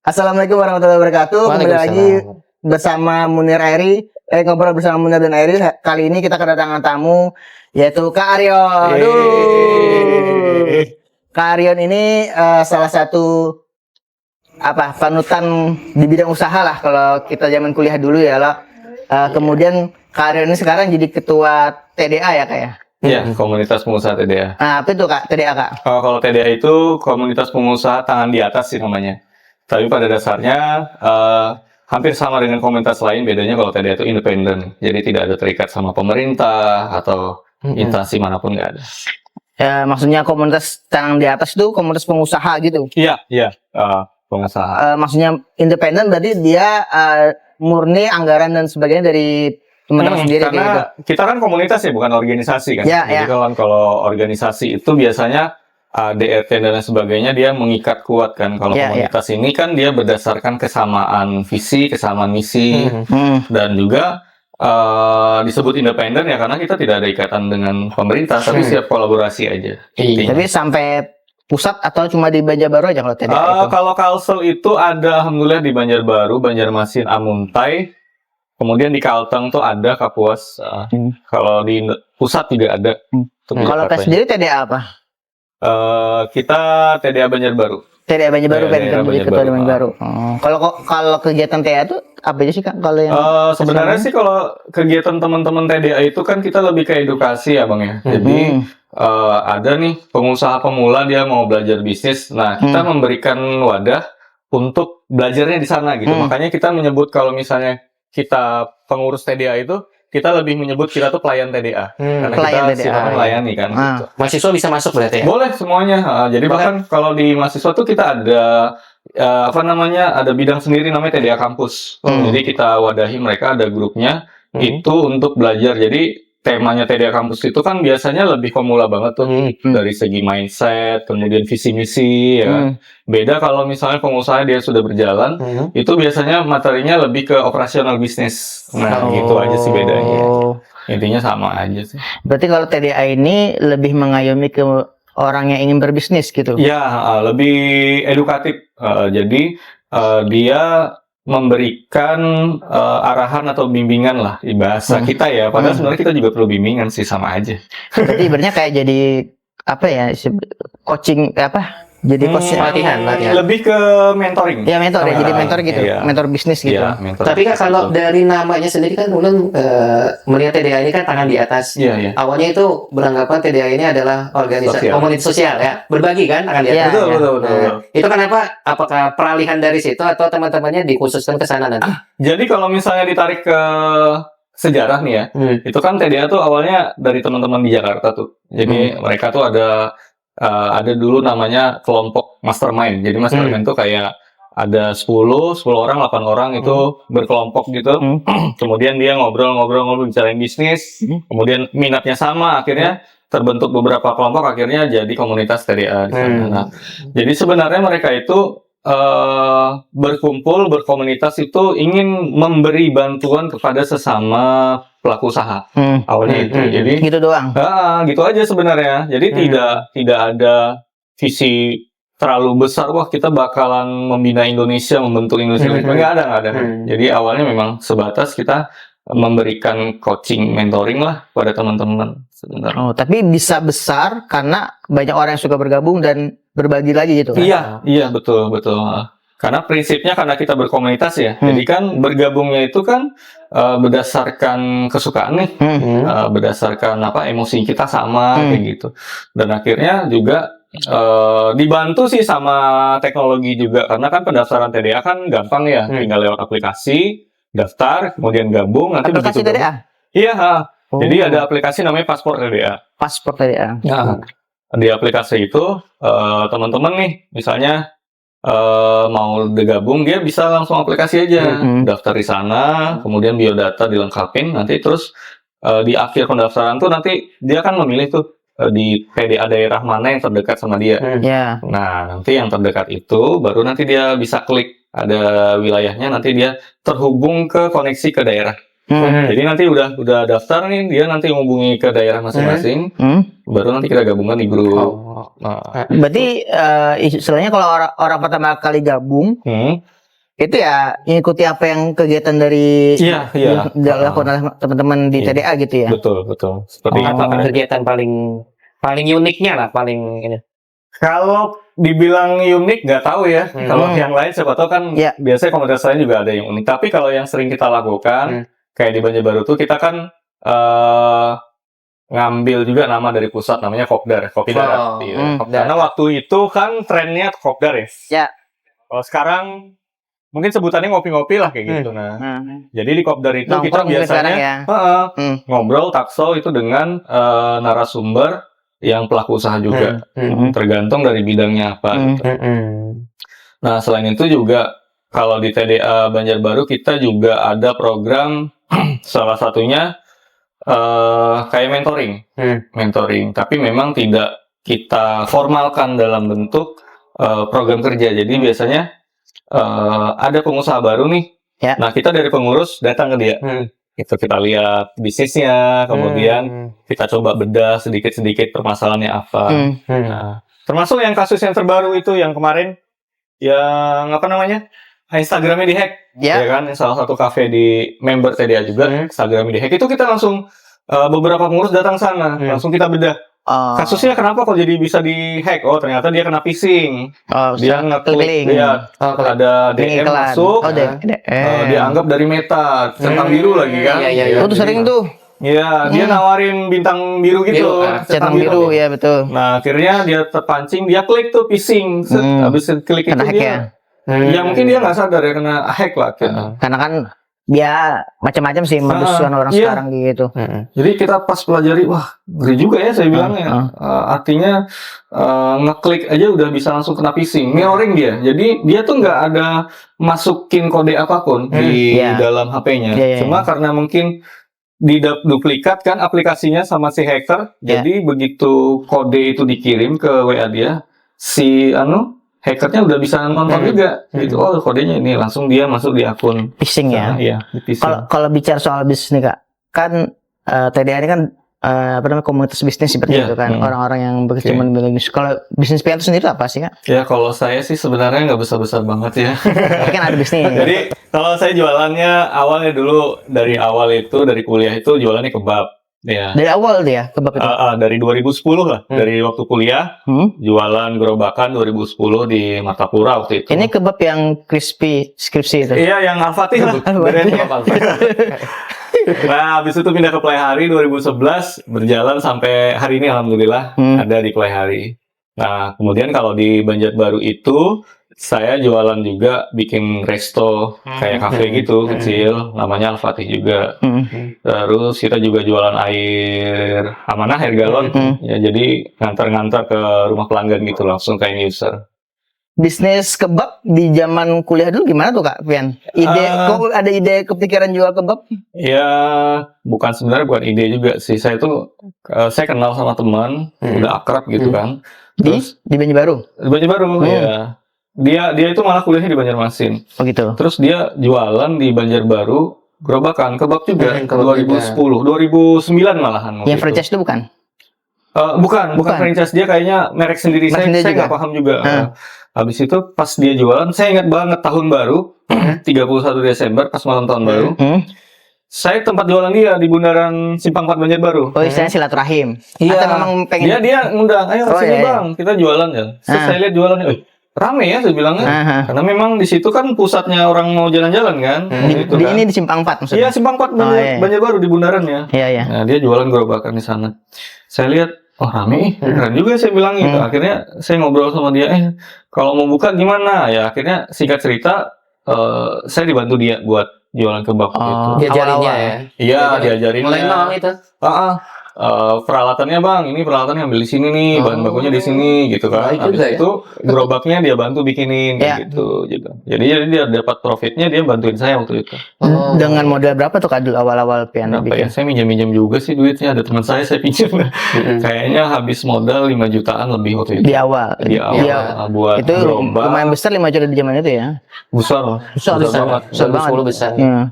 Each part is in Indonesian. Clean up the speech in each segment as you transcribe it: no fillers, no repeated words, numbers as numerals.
Assalamualaikum warahmatullahi wabarakatuh. Kembali lagi bersama Munir Airi. Ngobrol bersama Munir dan Airi. Kali ini kita kedatangan tamu yaitu Kak Aryon. Kak Aryon ini salah satu panutan di bidang usaha lah kalau kita zaman kuliah dulu ya lah. Kemudian Kak Aryon ini sekarang jadi ketua TDA ya Kak ya? Iya, komunitas pengusaha TDA. Nah, apa itu Kak, TDA Kak? Kalau TDA itu komunitas pengusaha tangan di atas sih namanya. Tapi pada dasarnya hampir sama dengan komunitas lain, bedanya kalau TDA itu independen. Jadi tidak ada terikat sama pemerintah atau instansi manapun, nggak ada. Ya, maksudnya komunitas tangan di atas itu komunitas pengusaha gitu? Iya, pengusaha. Maksudnya independen berarti dia murni anggaran dan sebagainya dari teman-teman sendiri karena gitu. Kita kan komunitas ya, bukan organisasi kan. Ya, jadi kalau organisasi itu biasanya DRT dan lain sebagainya dia mengikat kuat kan. Kalau komunitas ini kan dia berdasarkan kesamaan visi, kesamaan misi, dan juga disebut independen ya karena kita tidak ada ikatan dengan pemerintah, tapi siap kolaborasi aja. Tapi sampai pusat atau cuma di Banjarbaru aja kalau TDA itu? Kalau Kalsel itu ada alhamdulillah di Banjarbaru, Banjarmasin, Amuntai. Kemudian di Kalteng tuh ada Kapuas. Kalau di pusat juga ada. Kalau Kak sendiri TDA apa? Kita TDA Banjarbaru. TDA Banjarbaru kan jadi ketua Banjarbaru. Kalau kegiatan TDA itu apa aja sih Kak? Kalau yang sebenarnya sih kalau kegiatan teman-teman TDA itu kan kita lebih ke edukasi ya Bang ya. Jadi ada nih pengusaha pemula dia mau belajar bisnis. Nah, kita memberikan wadah untuk belajarnya di sana gitu. Makanya kita menyebut kalau misalnya kita pengurus TDA itu kita lebih menyebut kita tuh pelayan TDA karena kita sifatnya melayani kan. Gitu. Mahasiswa bisa masuk berarti ya? Boleh semuanya. Jadi bahkan kalau di mahasiswa tuh kita ada ada bidang sendiri namanya TDA kampus. Jadi kita wadahi mereka ada grupnya itu untuk belajar. Jadi temanya TDA kampus itu kan biasanya lebih pemula banget tuh dari segi mindset, kemudian visi misi ya. Beda kalau misalnya pengusaha dia sudah berjalan, itu biasanya materinya lebih ke operasional bisnis. Nah, gitu aja sih bedanya. Intinya sama aja sih. Berarti kalau TDA ini lebih mengayomi ke orang yang ingin berbisnis gitu? Ya, lebih edukatif. Jadi dia memberikan arahan atau bimbingan lah di bahasa kita ya. Padahal sebenarnya kita juga perlu bimbingan sih, sama aja. Berarti ibaratnya kayak jadi coaching jadi coach latihan. Lebih ke mentoring. Ya mentor ya, jadi mentor gitu, mentor bisnis gitu. Ya, mentor. Tapi Kak kalau dari namanya sendiri kan Ulen melihat TDA ini kan tangan di atas. Iya. Awalnya itu beranggapan TDA ini adalah organisasi komunitas sosial ya, berbagi kan tangan di atas. Betul. Itu kenapa? Apakah peralihan dari situ atau teman-temannya dikhususkan ke sana nanti? Jadi kalau misalnya ditarik ke sejarah nih ya, itu kan TDA tuh awalnya dari teman-teman di Jakarta tuh. Jadi mereka tuh ada dulu namanya kelompok mastermind. Jadi mastermind tuh kayak ada 10 orang, 8 orang itu berkelompok gitu. Kemudian dia ngobrol bicarain bisnis. Kemudian minatnya sama, akhirnya terbentuk beberapa kelompok, akhirnya jadi komunitas TDA di sana. Nah, jadi sebenarnya mereka itu berkumpul, berkomunitas itu ingin memberi bantuan kepada sesama pelaku usaha. Awalnya itu. Jadi gitu doang. Gitu aja sebenarnya. Jadi tidak ada visi terlalu besar, wah kita bakalan membina Indonesia, membentuk Indonesia. Nggak ada. Jadi awalnya memang sebatas kita memberikan coaching, mentoring lah pada teman-teman sebenarnya. Oh, tapi bisa besar karena banyak orang yang suka bergabung dan berbagi lagi gitu kan? Iya, betul. Karena prinsipnya karena kita berkomunitas ya. Jadi kan bergabungnya itu kan berdasarkan kesukaan nih. Berdasarkan emosi kita sama kayak gitu. Dan akhirnya juga dibantu sih sama teknologi juga. Karena kan pendaftaran TDA kan gampang ya. Tinggal lewat aplikasi, daftar, kemudian gabung. Nanti aplikasi TDA? Iya. Jadi ada aplikasi namanya Paspor TDA. Paspor TDA. Di aplikasi itu teman-teman nih misalnya mau gabung, dia bisa langsung aplikasi aja, daftar di sana, kemudian biodata dilengkapin, nanti terus di akhir pendaftaran tuh nanti dia kan memilih tuh di PDA daerah mana yang terdekat sama dia. Nah, nanti yang terdekat itu baru nanti dia bisa klik ada wilayahnya, nanti dia terhubung ke koneksi ke daerah. Jadi nanti udah daftar nih, dia nanti menghubungi ke daerah masing-masing, baru nanti kita gabungkan di grup. Berarti istilahnya kalau orang pertama kali gabung itu ya ngikuti apa yang kegiatan dari Iya. dilakukan oleh teman-teman di Iya. TDA gitu ya. Betul. Seperti itu. Apa kegiatan paling uniknya lah, paling ini. Kalau dibilang unik nggak tahu ya. Kalau yang lain siapa tahu kan biasanya komunitas lain juga ada yang unik. Tapi kalau yang sering kita lakukan kayak di Banjarbaru tuh kita kan ngambil juga nama dari pusat namanya Kopdar, Kopi Darat. Karena waktu itu kan trennya Kopdar ya. Ya. Kalau sekarang mungkin sebutannya ngopi-ngopi lah kayak gitu. Jadi di Kopdar itu kita biasanya ngobrol takso itu dengan narasumber yang pelaku usaha juga, tergantung dari bidangnya apa. Gitu. Nah selain itu juga kalau di TDA Banjarbaru kita juga ada program salah satunya kayak mentoring, tapi memang tidak kita formalkan dalam bentuk program kerja. Jadi biasanya ada pengusaha baru nih, nah kita dari pengurus datang ke dia. Itu kita lihat bisnisnya, kemudian kita coba bedah sedikit-sedikit permasalahannya apa. Nah, termasuk yang kasus yang terbaru itu yang kemarin, yang apa namanya, Instagramnya dihack, ya kan? Salah satu kafe di member TDA juga, Instagramnya dihack. Itu kita langsung beberapa pengurus datang sana, langsung kita bedah. Kasusnya kenapa kok jadi bisa dihack? Oh ternyata dia kena phishing. Dia ngeklik, ada DM masuk, dianggap dari Meta, centang biru lagi kan? Itu tuh sering tuh. Iya, dia nawarin bintang biru gitu, centang biru, ya betul. Nah akhirnya dia terpancing, dia klik tuh phishing, habis klik itu dia, ya mungkin dia nggak sadar ya kena hack lah. Karena kan dia macam-macam sih modus orang sekarang gitu. Jadi kita pas pelajari, wah ngeri juga ya saya bilangnya. Artinya ngeklik aja udah bisa langsung kena phishing, mirroring dia. Jadi dia tuh nggak ada masukin kode apapun di dalam HP-nya. Cuma karena mungkin diduplikat kan aplikasinya sama si hacker. Jadi begitu kode itu dikirim ke WA dia, si hackernya udah bisa nonton juga, gitu. Oh kodenya ini langsung dia masuk di akun phishing ya. Iya, kalau bicara soal bisnis nih Kak, kan TDA ini kan komunitas bisnis seperti itu kan, orang-orang yang berkecimpung di bisnis. Kalau bisnis Pian itu sendiri apa sih Kak? Ya kalau saya sih sebenarnya nggak besar-besar banget ya. Tapi kan ada bisnis. Jadi kalau saya jualannya awalnya dulu dari awal itu dari kuliah itu jualannya kebab. Ya. Dari awal tuh ya kebab itu? Dari 2010 lah, dari waktu kuliah jualan gerobakan 2010 di Martapura waktu itu. Ini kebab yang crispy skripsi itu? Iya, yang Al-Fatih lah. Nah, habis itu pindah ke Playhari 2011, berjalan sampai hari ini alhamdulillah ada di Playhari. Nah, kemudian kalau di Banjarbaru itu saya jualan juga, bikin resto kayak kafe gitu kecil, namanya Al-Fatih juga. Terus kita juga jualan air amanah, air galon. Ya, jadi ngantar-ngantar ke rumah pelanggan gitu langsung kayak user. Bisnis kebab di zaman kuliah dulu gimana tuh Kak Pian? Kok ada ide kepikiran jual kebab? Ya, sebenarnya bukan ide juga sih. Saya kenal sama teman, udah akrab gitu kan. Terus di Banjarbaru? Di Banjarbaru, ya. Dia itu malah kuliahnya di Banjarmasin. Oh gitu. Terus dia jualan di Banjarbaru gerobakan kebab juga 2010, 2009 malahan. Yang franchise itu bukan? Bukan franchise, dia kayaknya merek sendiri. Saya nggak paham juga. Habis itu pas dia jualan, saya ingat banget tahun baru 31 Desember pas malam tahun baru. Saya tempat jualan dia di Bundaran Simpang 4 Banjarbaru. Oh, istilahnya silaturahim. Iya. Memang pengen. Dia ngundang, ayo sini bang, kita jualan ya. Terus saya lihat jualannya, rame ya saya bilangnya. Karena memang di situ kan pusatnya orang mau jalan-jalan kan. Ini di Simpang 4 maksudnya? Iya, Simpang 4 Banjarbaru di bundaran ya. Iya. Nah, dia jualan gerobakan di sana. Saya lihat, oh rame, keren juga saya bilang gitu. Akhirnya saya ngobrol sama dia, kalau mau buka gimana? Ya akhirnya singkat cerita, saya dibantu dia buat jualan kebab gitu. Diajarinnya ya? Iya, diajarin. Mulai nol itu? Peralatannya bang, ini peralatannya ambil di sini nih, bahan bakunya di sini gitu kan. Habis itu gerobaknya dia bantu bikinin gitu. Jadi dia dapat profitnya, dia bantuin saya waktu itu. Dengan modal berapa tuh Kak awal-awal Pian bikin? Ya, saya minjam juga sih duitnya, ada teman saya pinjam. Kayaknya habis modal 5 jutaan lebih waktu itu. Di awal. Buat itu gerobak. Lumayan besar 5 juta di zaman itu ya? Besar banget. Besar banget.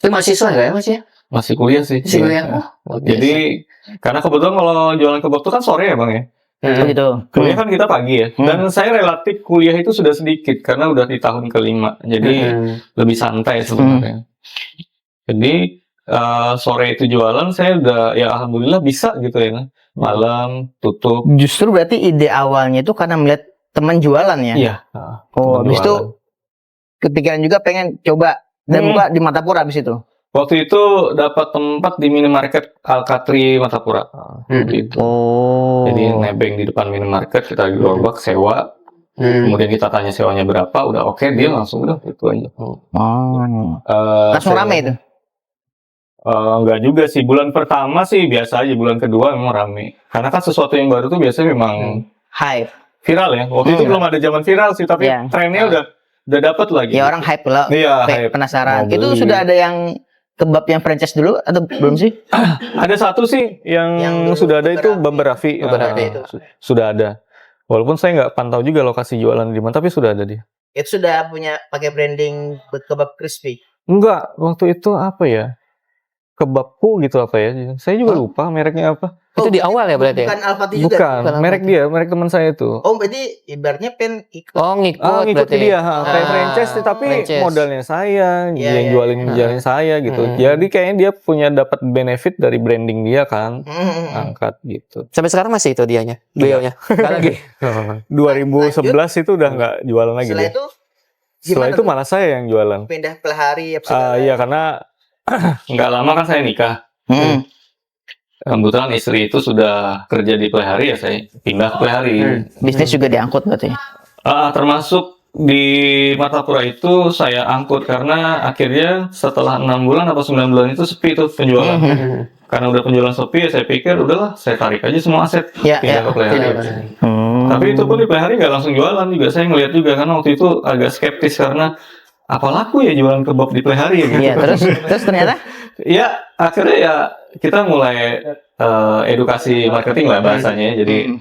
Itu mahasiswa nggak ya Mas ya? Masih kuliah sih. Masih kuliah. Jadi karena kebetulan kalau jualan kebab itu kan sore ya bang ya. Gitu. Kuliah kan kita pagi ya. Dan saya relatif kuliah itu sudah sedikit karena udah di tahun kelima. Jadi lebih santai sebenarnya. Jadi sore itu jualan saya udah ya alhamdulillah bisa gitu ya. Malam tutup. Justru berarti ide awalnya itu karena melihat teman jualan ya. Iya. Oh, habis itu kepikiran juga pengen coba dan buka di Martapura habis itu. Waktu itu dapat tempat di minimarket Alkatri Martapura. Gitu. Oh. Jadi nebeng di depan minimarket, kita gerobak sewa. Kemudian kita tanya sewanya berapa, udah oke, dia langsung udah itu aja. Langsung rame itu. Enggak juga sih, bulan pertama sih biasa aja, bulan kedua memang rame. Karena kan sesuatu yang baru tuh biasanya memang Hype. viral ya. Waktu itu belum ada zaman viral sih, tapi trennya udah dapat lagi. Ya orang hype lah. Iya, hype. Penasaran. Mau Itu beli. sudah ada yang kebab yang franchise dulu atau belum sih? Ada satu sih yang sudah ada itu Baba Raffi. itu. Sudah ada. Walaupun saya nggak pantau juga lokasi jualan di mana, tapi sudah ada dia. Itu sudah punya pakai branding buat kebab crispy. Enggak, waktu itu apa ya? Kebabku gitu apa ya? Saya juga lupa mereknya apa. Itu di awal ya berarti? Bukan Alfati juga. Bukan, merek dia, merek teman saya itu. Oh, berarti ibaratnya pen ikut. Oh, ngikut Ngikut berarti. dia, kayak franchise tapi franchise. modalnya saya, Iya, yang iya, jualin saya gitu. Jadi kayaknya dia punya dapat benefit dari branding dia kan, angkat gitu. Sampai sekarang masih itu dianya, beliaunya. Enggak lagi. 2011 itu udah nggak jualan lagi Setelah dia. itu Setelah gimana itu tuh? malah saya yang jualan. Pindah pelahari apa segala. Iya karena nggak lama kan saya nikah. Kebetulan istri itu sudah kerja di Pelihari ya saya pindah ke Pelihari. Bisnis juga diangkut berarti. Termasuk di Martapura itu saya angkut karena akhirnya setelah 6 bulan atau 9 bulan itu sepi tuh penjualan. Karena udah penjualan sepi ya saya pikir udahlah saya tarik aja semua aset pindah ke Pelihari. Tapi itu pun di Pelihari nggak langsung jualan juga. Saya ngeliat juga karena waktu itu agak skeptis karena apa laku ya jualan kebab di Pelihari ya gitu. Iya, terus ternyata Ya, akhirnya ya kita mulai edukasi marketing lah bahasanya. Jadi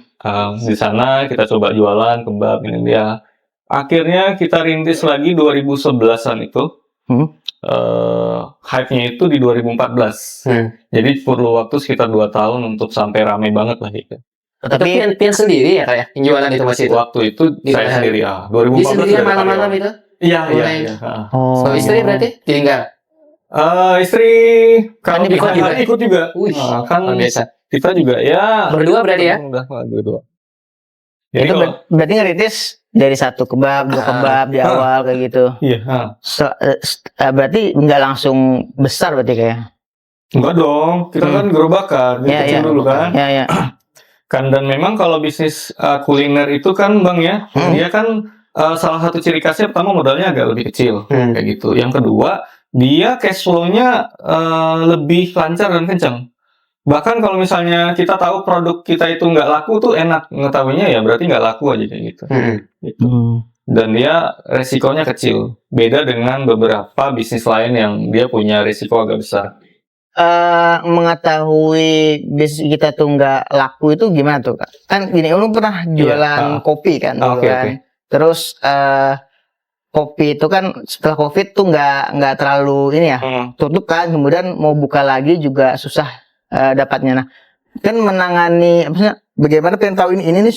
di sana kita coba jualan kebab ini dia. Akhirnya kita rintis lagi 2011-an itu. Hype-nya itu di 2014. Jadi perlu waktu sekitar 2 tahun untuk sampai rame banget lah gitu. Tapi pian sendiri ya kayak yang jualan itu masih itu. Waktu itu Di saya Pelihari. sendiri ya. Di 2014 sendirian sudah ada malam-malam karyawan. itu. Iya. Oh. So, istri berarti tinggal. Istri kalau Kan ikut juga. Ikut juga. Wih, Kan luar biasa. kita juga ya Berdua berarti ya? Udah berdua. Jadi Itu kalau- berarti ngerintis dari satu kebab, dua kebab di awal kayak gitu. Iya. Berarti nggak langsung besar berarti kayak. Enggak dong, kita kan gerobakan, dari Iya, kecil iya. dulu kan. Ya. Kan dan memang kalau bisnis kuliner itu kan Bang ya, dia kan salah satu ciri khasnya pertama modalnya agak lebih kecil kayak gitu. Yang kedua, dia cash flow-nya lebih lancar dan kencang. Bahkan kalau misalnya kita tahu produk kita itu nggak laku tuh enak ngetahuinya ya berarti nggak laku aja kayak gitu. Gitu. Dan dia resikonya kecil. Beda dengan beberapa bisnis lain yang dia punya risiko agak besar. Mengetahui bisnis kita tuh nggak laku itu gimana tuh Kak? Kan gini, lu pernah jualan kopi kan dulu Oke. Terus kopi itu kan setelah COVID tuh nggak terlalu ini ya, tutup kan, kemudian mau buka lagi juga susah dapatnya. Nah, kan menangani maksudnya bagaimana pengen tahu ini nih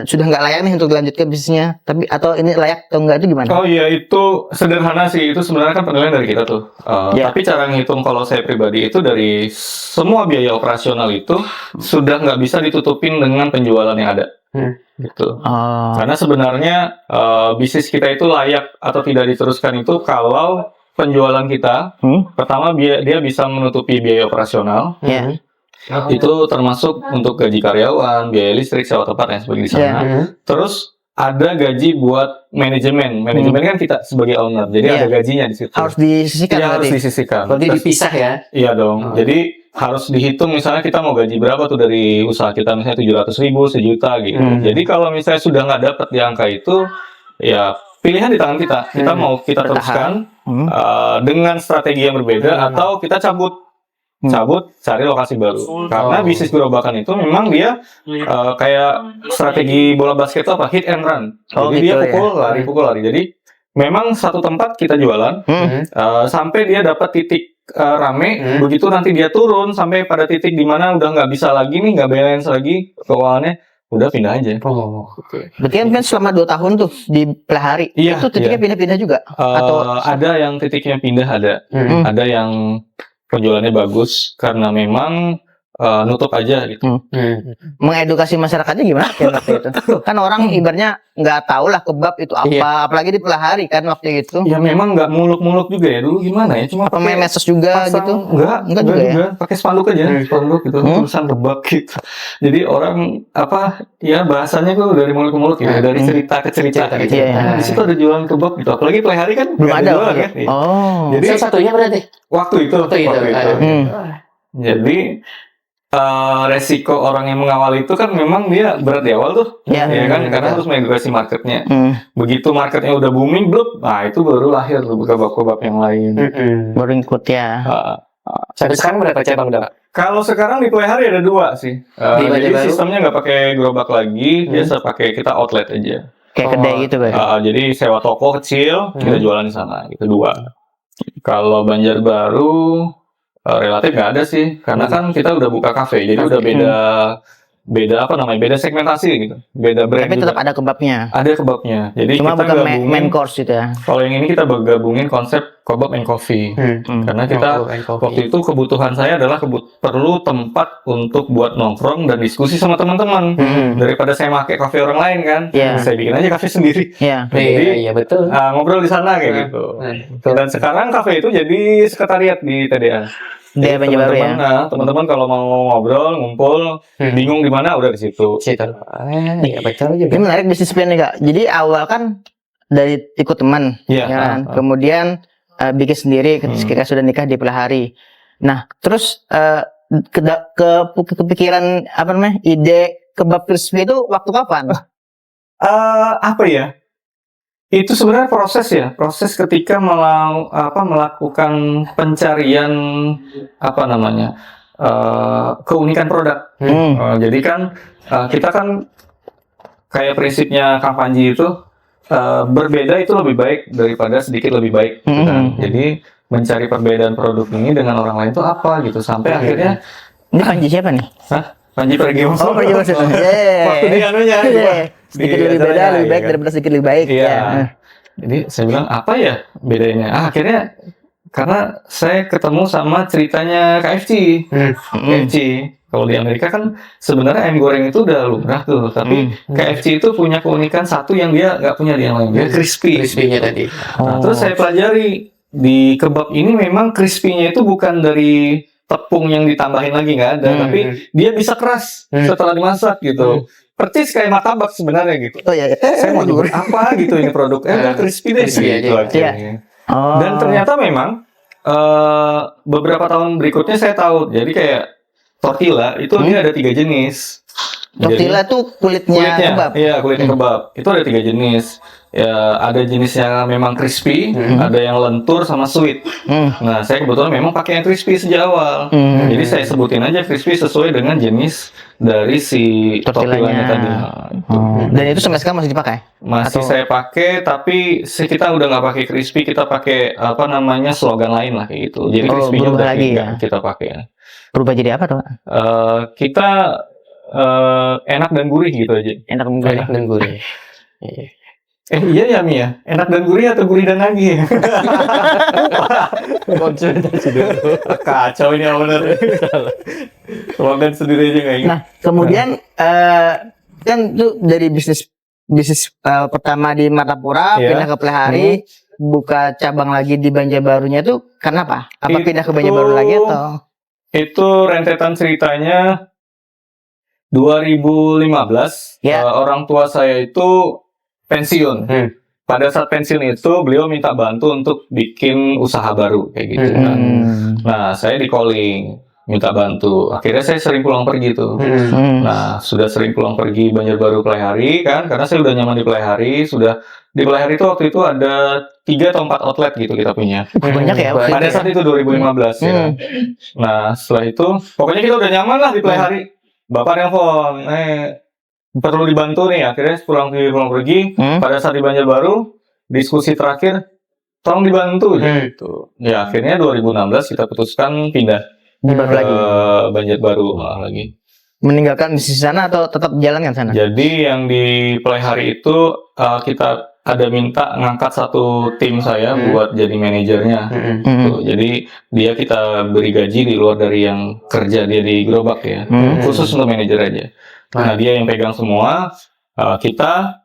sudah nggak layak nih untuk dilanjutkan bisnisnya, tapi atau ini layak atau enggak itu gimana? Oh iya, itu sederhana sih. Itu sebenarnya kan penilaian dari kita tuh. Tapi cara ngitung kalau saya pribadi itu dari semua biaya operasional itu sudah nggak bisa ditutupin dengan penjualan yang ada. Gitu. Karena sebenarnya bisnis kita itu layak atau tidak diteruskan itu kalau penjualan kita pertama dia bisa menutupi biaya operasional. Itu termasuk untuk gaji karyawan, biaya listrik, sewa tempat dan sebagainya di sana. Terus ada gaji buat manajemen. Manajemen kan kita sebagai owner. Jadi ada gajinya di situ. Harus disisihkan Iya, harus berarti. disisihkan. Berarti dipisah ya? Iya dong. Jadi harus dihitung misalnya kita mau gaji berapa tuh dari usaha kita, misalnya 700.000, 1 juta gitu. Jadi kalau misalnya sudah nggak dapat di angka itu, ya pilihan di tangan kita. Kita mau kita teruskan dengan strategi yang berbeda atau kita cabut, cari lokasi baru. Karena bisnis gerobakan itu memang dia kayak strategi bola basket itu apa? Hit and run. Jadi dia pukul lari. Jadi memang satu tempat kita jualan sampai dia dapat titik rame, begitu nanti dia turun sampai pada titik di mana udah nggak bisa lagi nih, nggak balance lagi keuangannya, udah pindah aja. Oh, oke. Berarti kan selama 2 tahun tuh di Pelahari. Iya, Itu titiknya pindah-pindah juga. Atau ada yang titiknya pindah, ada yang penjualannya bagus karena memang nutup aja gitu. mengedukasi masyarakatnya gimana kan waktu itu? Kan orang ibaratnya nggak tahu lah kebab itu apa, Iya. apalagi di Pelahari kan waktu itu. Ya memang nggak muluk-muluk juga ya dulu, gimana ya, cuma Apa main medsos juga pasang, gitu? enggak juga ya? pakai spanduk aja, spanduk gitu, tulisan kebab gitu. Jadi orang ya bahasanya tuh dari mulut ke mulut gitu, dari cerita ke cerita Cerita ke gitu. cerita. Nah, di situ ada jualan kebab gitu. Apalagi Pelahari kan Belum nggak ada jualan waktu kan. itu. Oh. Jadi Salah satunya berarti. waktu itu. Hmm. Jadi resiko orang yang mengawal itu kan memang dia berat di awal tuh, Ya. ya kan, karena harus mengedukasi marketnya. Begitu marketnya udah booming, nah itu baru lahir tuh kebab-kebab yang lain. Baru ikut ya. Sampai sekarang berapa cabang udah? Kalau sekarang di Pelahari ada 2 sih. Di Jadi Banjarbaru? sistemnya nggak pakai gerobak lagi, biasa pakai kita outlet aja. Kayak kedai gitu kan. Jadi sewa toko kecil, kita jualan di sana. Itu 2. Kalau Banjarbaru relatif nggak ada sih, karena kan kita udah buka kafe, jadi udah beda segmentasi gitu, beda brand. Tapi tetap juga. ada kebabnya. Ada kebabnya. Jadi Cuma kita bukan gabungin, main course gitu ya. kalau yang ini kita gabungin konsep kebab and coffee. Karena kita waktu itu kebutuhan saya adalah perlu tempat untuk buat nongkrong dan diskusi sama teman-teman. Daripada saya pakai kafe orang lain kan, Iya. saya bikin aja kafe sendiri. Iya. Jadi Iya betul. ngobrol di sana kayak gitu. Dan sekarang kafe itu jadi sekretariat di TDA. Dia Banjarbaru ya. Teman-teman kalau mau ngobrol, ngumpul, bingung di mana, udah di situ. Situ. Iya betul juga. Ini menarik bisnis plan nih Kak. Jadi awal kan dari ikut teman, Iya. ya kan? Kemudian bikin sendiri ketika sudah nikah di Pelahari. Nah, terus kepikiran apa namanya? Ide kebab crispy itu waktu kapan? Apa ya? Itu sebenarnya proses ketika melakukan pencarian keunikan produk. Jadi kan kita kan kayak prinsipnya Kang Panji itu berbeda itu lebih baik daripada sedikit lebih baik. Gitu kan. Jadi mencari perbedaan produk ini dengan orang lain itu apa gitu, sampai akhirnya Ini Panji siapa nih? Panji Pragiwaksono. Oh, Panji maksudnya. Waktu di anunya. Sedikit lebih beda, lebih baik daripada sedikit lebih baik. Iya. Ya. Jadi saya bilang apa ya bedanya? Akhirnya karena saya ketemu sama ceritanya KFC. KFC. Kalau di Amerika kan sebenarnya ayam goreng itu udah lumrah tuh, tapi KFC itu punya keunikan satu yang dia nggak punya di yang lain. Dia crispy. Crispy-nya tadi. Nah, terus saya pelajari di kebab ini memang crispy-nya itu bukan dari tepung yang ditambahin lagi, nggak ada, tapi dia bisa keras setelah dimasak gitu. Persis kayak martabak sebenarnya gitu. Oh iya. Saya mau nyebut apa gitu ini produk. Crispy deh Crispy gitu aja. akhirnya. Oh. Dan ternyata memang beberapa tahun berikutnya saya tahu. Jadi kayak tortilla itu dia ada 3 jenis. Tortilla itu kulitnya kebab. Iya, kulitnya kebab. Itu ada 3 jenis. Ya, ada jenis yang memang crispy, ada yang lentur sama sweet. Nah, saya kebetulan memang pakai yang crispy sejak awal. Jadi saya sebutin aja crispy sesuai dengan jenis dari si tortillanya tadi. Nah, itu. Dan itu sampai sekarang masih dipakai? Masih saya pakai, tapi kita udah nggak pakai crispy, kita pakai slogan lain lah kayak gitu. Jadi crispy-nya berubah udah lagi nggak ya? kita pakai. Berubah jadi apa tuh? Kita enak dan gurih gitu aja. Enak gurih. Enak dan gurih. Iya ya Mi ya, enak dan gurih atau gurih dan nagih? Konsultasi dulu. Kacau ini bener. Slogan sendiri aja nggak ingat. Nah, kemudian kan itu dari bisnis pertama di Martapura, pindah ke Pelahari, buka cabang lagi di Banjarbarunya itu karena apa? Apa pindah ke Banjarbaru lagi atau? Itu rentetan ceritanya 2015. Orang tua saya itu pensiun. Pada saat pensiun itu beliau minta bantu untuk bikin usaha baru kayak gitu kan. Nah, saya di calling minta bantu. Akhirnya saya sering pulang pergi tuh. Nah, sudah sering pulang pergi Banjarbaru Pelahari kan, karena saya udah nyaman di Pelahari. Di Pelahari itu waktu itu ada 3 atau 4 outlet gitu kita punya. Banyak ya? Pada saat itu 2015 ya kan. Nah, setelah itu pokoknya kita udah nyaman lah di Pelahari. Bapak nelfon, perlu dibantu nih. Akhirnya pulang pergi. Pada saat di Banjarbaru, diskusi terakhir, tolong dibantu gitu. Ya akhirnya 2016 kita putuskan pindah ke Banjarbaru lagi. meninggalkan di sana atau tetap jalankan sana? Jadi yang di Playhari itu kita ada minta ngangkat satu tim saya buat jadi manajernya. Tuh, jadi dia kita beri gaji di luar dari yang kerja dia di gerobak ya. Khusus untuk manajer aja. Nah, dia yang pegang semua. Kita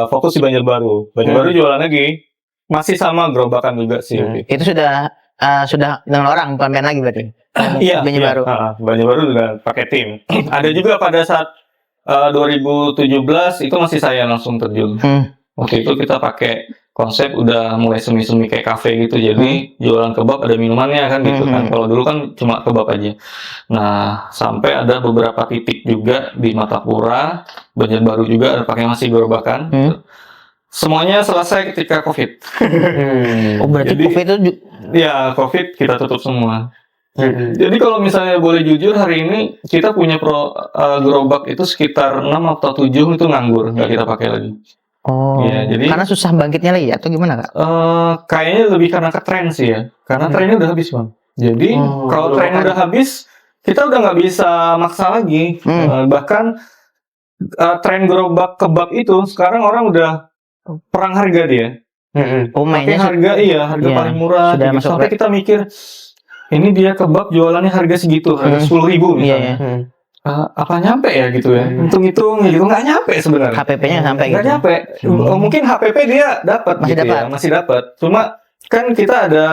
fokus di Banjarbaru. Banjarbaru jualan lagi. Masih sama gerobakan juga sih. Itu sudah dengan orang, bukan lagi berarti. Iya, Banjarbaru. Banjarbaru juga pakai tim. Ada juga pada saat 2017 itu masih saya langsung terjun. Waktu itu kita pakai konsep udah mulai semi-semi kayak kafe gitu, jadi jualan kebab ada minumannya kan gitu kan. Kalau dulu kan cuma kebab aja. Nah, sampai ada beberapa titik juga di Martapura, Banjarbaru juga ada pakai nasi gerobakan. Semuanya selesai ketika COVID. Oh, berarti Jadi, COVID itu ya, COVID kita tutup semua. Jadi kalau misalnya boleh jujur, hari ini kita punya gerobak itu sekitar 6 atau 7 itu nganggur, nggak kita pakai lagi. Oh, ya, jadi karena susah bangkitnya lagi atau gimana, Kak? Kayaknya lebih karena ke tren sih ya, karena trennya udah habis, Bang. Jadi kalau trennya udah habis, kita udah nggak bisa maksa lagi. Bahkan tren gerobak kebab itu sekarang orang udah perang harga dia. Oh, Pakai mainnya harga harga paling murah. sudah Gitu. masuk Sampai kita mikir, ini dia kebab jualannya harga segitu, harga 10.000 misalnya. Apa nyampe ya gitu ya? Hitung-hitung gitu nggak nyampe sebenarnya. HPP-nya sampai Nggak gitu. nyampe. Mungkin HPP dia dapat Masih gitu dapat. ya, masih dapat. Cuma kan kita ada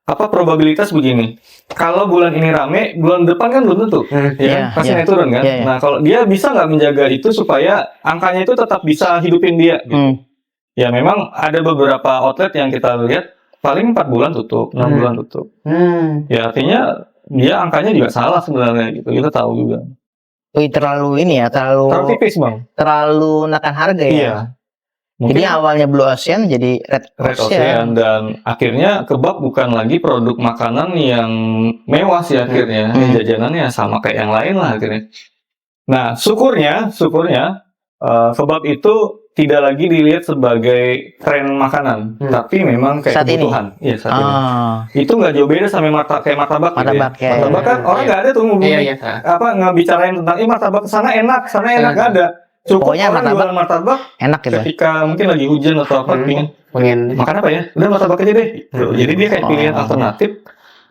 probabilitas begini. Kalau bulan ini rame, bulan depan kan belum tentu. Pasti naik turun kan. Nah, kalau dia bisa nggak menjaga itu supaya angkanya itu tetap bisa hidupin dia gitu. Ya memang ada beberapa outlet yang kita lihat paling 4 bulan tutup, 6 bulan tutup. Ya artinya dia angkanya juga salah sebenarnya gitu, kita tahu juga. Terlalu ini ya, Terlalu tipis, Bang. terlalu menekan harga ya. Iya. Jadi awalnya Blue Ocean jadi Red Ocean, dan akhirnya kebab bukan lagi produk makanan yang mewah sih akhirnya. Jajanannya sama kayak yang lain lah akhirnya. Nah, syukurnya kebab itu tidak lagi dilihat sebagai tren makanan, tapi memang kayak saat kebutuhan. Iya, saat ini. Itu nggak jauh beda sama kayak martabak. Martabak, gitu ya. Martabak kan orang nggak ada tuh ngomongin ngebicarain tentang martabak sana enak nggak ada. Cukup pokoknya orang jualan martabak enak gitu. Ketika mungkin lagi hujan atau apa, pengen makan apa ya? Udah martabak aja deh. Jadi dia kayak pilihan alternatif.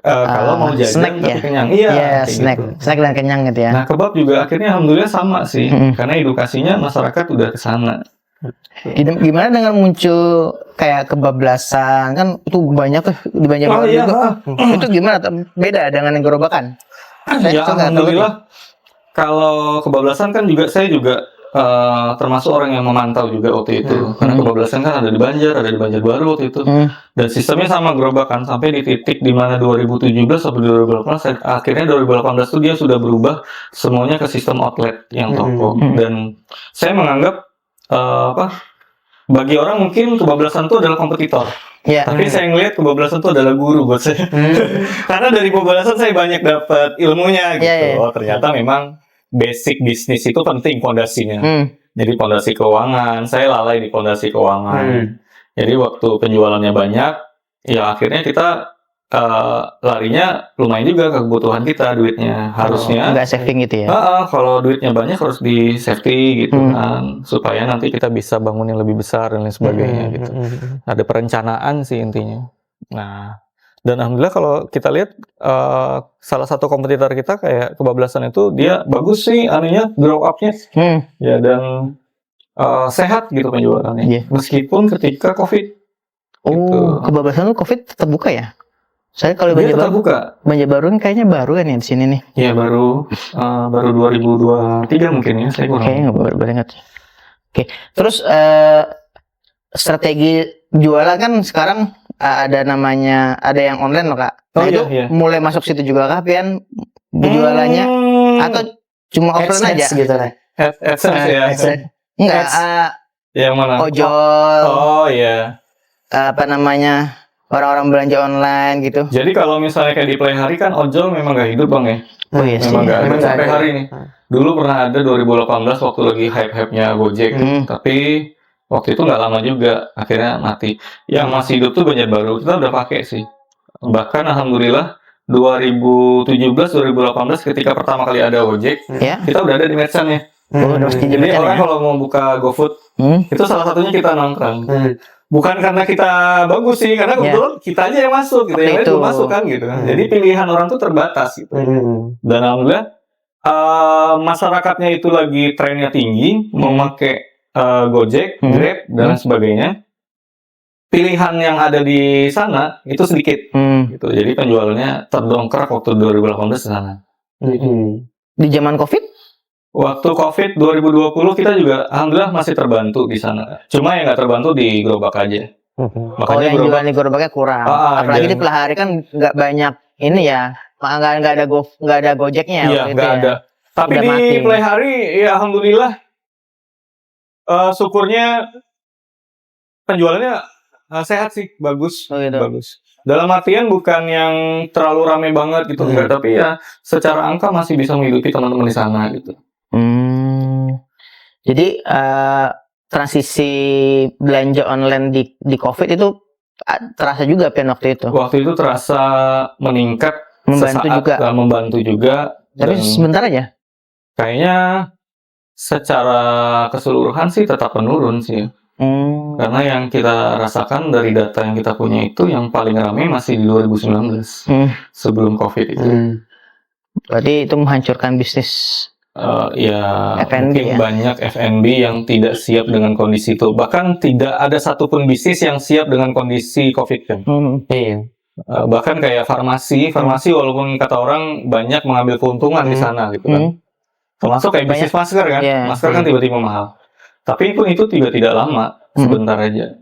Kalau mau jajan snack tapi ya? kenyang. Iya, snack. Gitu. Snack dan kenyang gitu ya. Nah, kebab juga akhirnya alhamdulillah sama sih. Karena edukasinya masyarakat udah ke sana. Gimana dengan muncul kayak kebablasan, kan itu banyak tuh di Banjarbaru juga. Itu gimana? Beda dengan yang gerobakan? Ya alhamdulillah. Kalau kebablasan kan juga saya juga termasuk orang yang memantau juga waktu itu. Karena kebablasan kan ada di Banjar, ada di Banjarbaru waktu itu. Dan sistemnya sama gerobakan sampai di titik di mana 2017 sampai 2018, akhirnya 2018 itu dia sudah berubah semuanya ke sistem outlet yang toko. Dan saya menganggap bagi orang mungkin kebablasan itu adalah kompetitor. Tapi saya ngelihat kebablasan itu adalah guru buat saya. Karena dari kebablasan saya banyak dapat ilmunya gitu. Oh, ternyata memang basic bisnis itu penting fondasinya. Jadi fondasi keuangan, saya lalai di fondasi keuangan. Jadi waktu penjualannya banyak, ya akhirnya kita larinya lumayan juga ke kebutuhan kita, duitnya harusnya nggak saving gitu ya. Kalau duitnya banyak harus di safety gitu kan, supaya nanti kita bisa bangun yang lebih besar dan lain sebagainya gitu. Ada perencanaan sih intinya. Nah, dan alhamdulillah kalau kita lihat salah satu kompetitor kita kayak kebablasan itu dia bagus sih anunya, grow up-nya. Ya, dan sehat gitu penjualannya. Meskipun ketika COVID. Gitu. Kebablasan itu COVID tetap buka ya? Saya kalau Banjarbaru kan kayaknya baru kan ya di sini nih. Iya, baru 2023 mungkin ya, saya kurang. Kayaknya nggak baru banget. Oke. Terus strategi jualan kan sekarang ada namanya, ada yang online loh, Kak. Nah, itu mulai masuk situ juga kah pian berjualannya atau cuma offline aja gitu lah. AdSense ya. Enggak, yang mana? ojol. Oh iya. Apa namanya? Orang-orang belanja online gitu. Jadi kalau misalnya kayak di Playhari kan ojol memang nggak hidup, Bang ya. Oh iya sih. Memang nggak ada sampai hari ini. Dulu pernah ada 2018 waktu lagi hype-hype-nya Gojek. Tapi waktu itu nggak lama juga, akhirnya mati. Yang masih hidup tuh Banjarbaru, kita udah pakai sih. Bahkan alhamdulillah 2017-2018 ketika pertama kali ada Gojek, Ya. kita udah ada di merchant-nya. Oh, udah pasti Jadi dibaca orang ya. kalau mau buka GoFood, itu salah satunya kita nongkrong. Bukan karena kita bagus sih, karena kebetulan kita aja yang masuk gitu, yang lain belum masuk kan gitu kan. Jadi pilihan orang tuh terbatas gitu. Dan alhamdulillah masyarakatnya itu lagi trennya tinggi, memakai Gojek, Grab dan lain sebagainya. Pilihan yang ada di sana itu sedikit, gitu. Jadi penjualannya terdongkrak waktu 2018 di sana. Di zaman COVID? Waktu COVID 2020 kita juga alhamdulillah masih terbantu di sana. Cuma yang nggak terbantu di gerobak aja. Makanya yang jualan di gerobaknya kurang. Apalagi di pelahari kan nggak banyak ini ya. Nggak ada Gojeknya. Iya, nggak ada. Tapi udah di mati. pelahari ya alhamdulillah syukurnya penjualannya sehat sih, bagus. Oh, gitu. Bagus. Dalam artian bukan yang terlalu ramai banget gitu, enggak, tapi ya secara angka masih bisa menghidupi teman-teman di sana gitu. Jadi transisi belanja online di COVID itu terasa juga Pian waktu itu. Waktu itu terasa meningkat, Membantu juga. Tapi sebentar aja. Kayaknya secara keseluruhan sih tetap menurun sih. Karena yang kita rasakan dari data yang kita punya itu yang paling ramai masih di 2019 sebelum COVID itu. Berarti itu menghancurkan bisnis. Ya F&B mungkin banyak F&B yang tidak siap dengan kondisi itu. Bahkan tidak ada satupun bisnis yang siap dengan kondisi COVID kan. Bahkan kayak farmasi walaupun kata orang banyak mengambil keuntungan di sana gitu kan. Termasuk kayak bisnis masker kan. Masker kan tiba-tiba mahal. Tapi pun itu juga tidak lama, sebentar aja.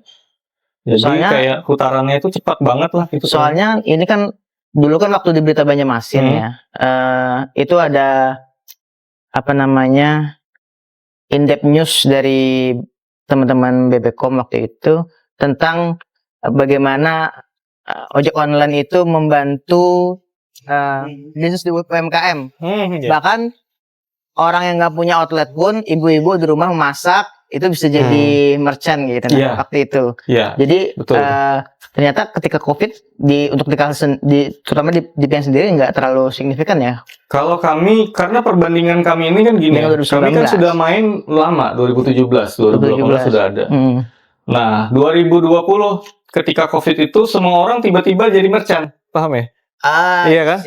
Jadi soalnya, kayak putarannya itu cepat banget lah. Itu soalnya ini kan dulu kan waktu di Berita Banjarmasin ya, itu ada apa namanya in-depth news dari teman-teman BBCom waktu itu tentang bagaimana ojek online itu membantu bisnis di UMKM. Bahkan orang yang nggak punya outlet pun, ibu-ibu di rumah memasak, itu bisa jadi merchant gitu waktu itu. Jadi ternyata ketika COVID untuk di kasus terutama di Pian sendiri nggak terlalu signifikan ya. Kalau kami, karena perbandingan kami ini kan gini, kami kan sudah main lama 2017 sudah ada. Nah 2020 ketika COVID itu semua orang tiba-tiba jadi merchant, paham ya? Iya kan?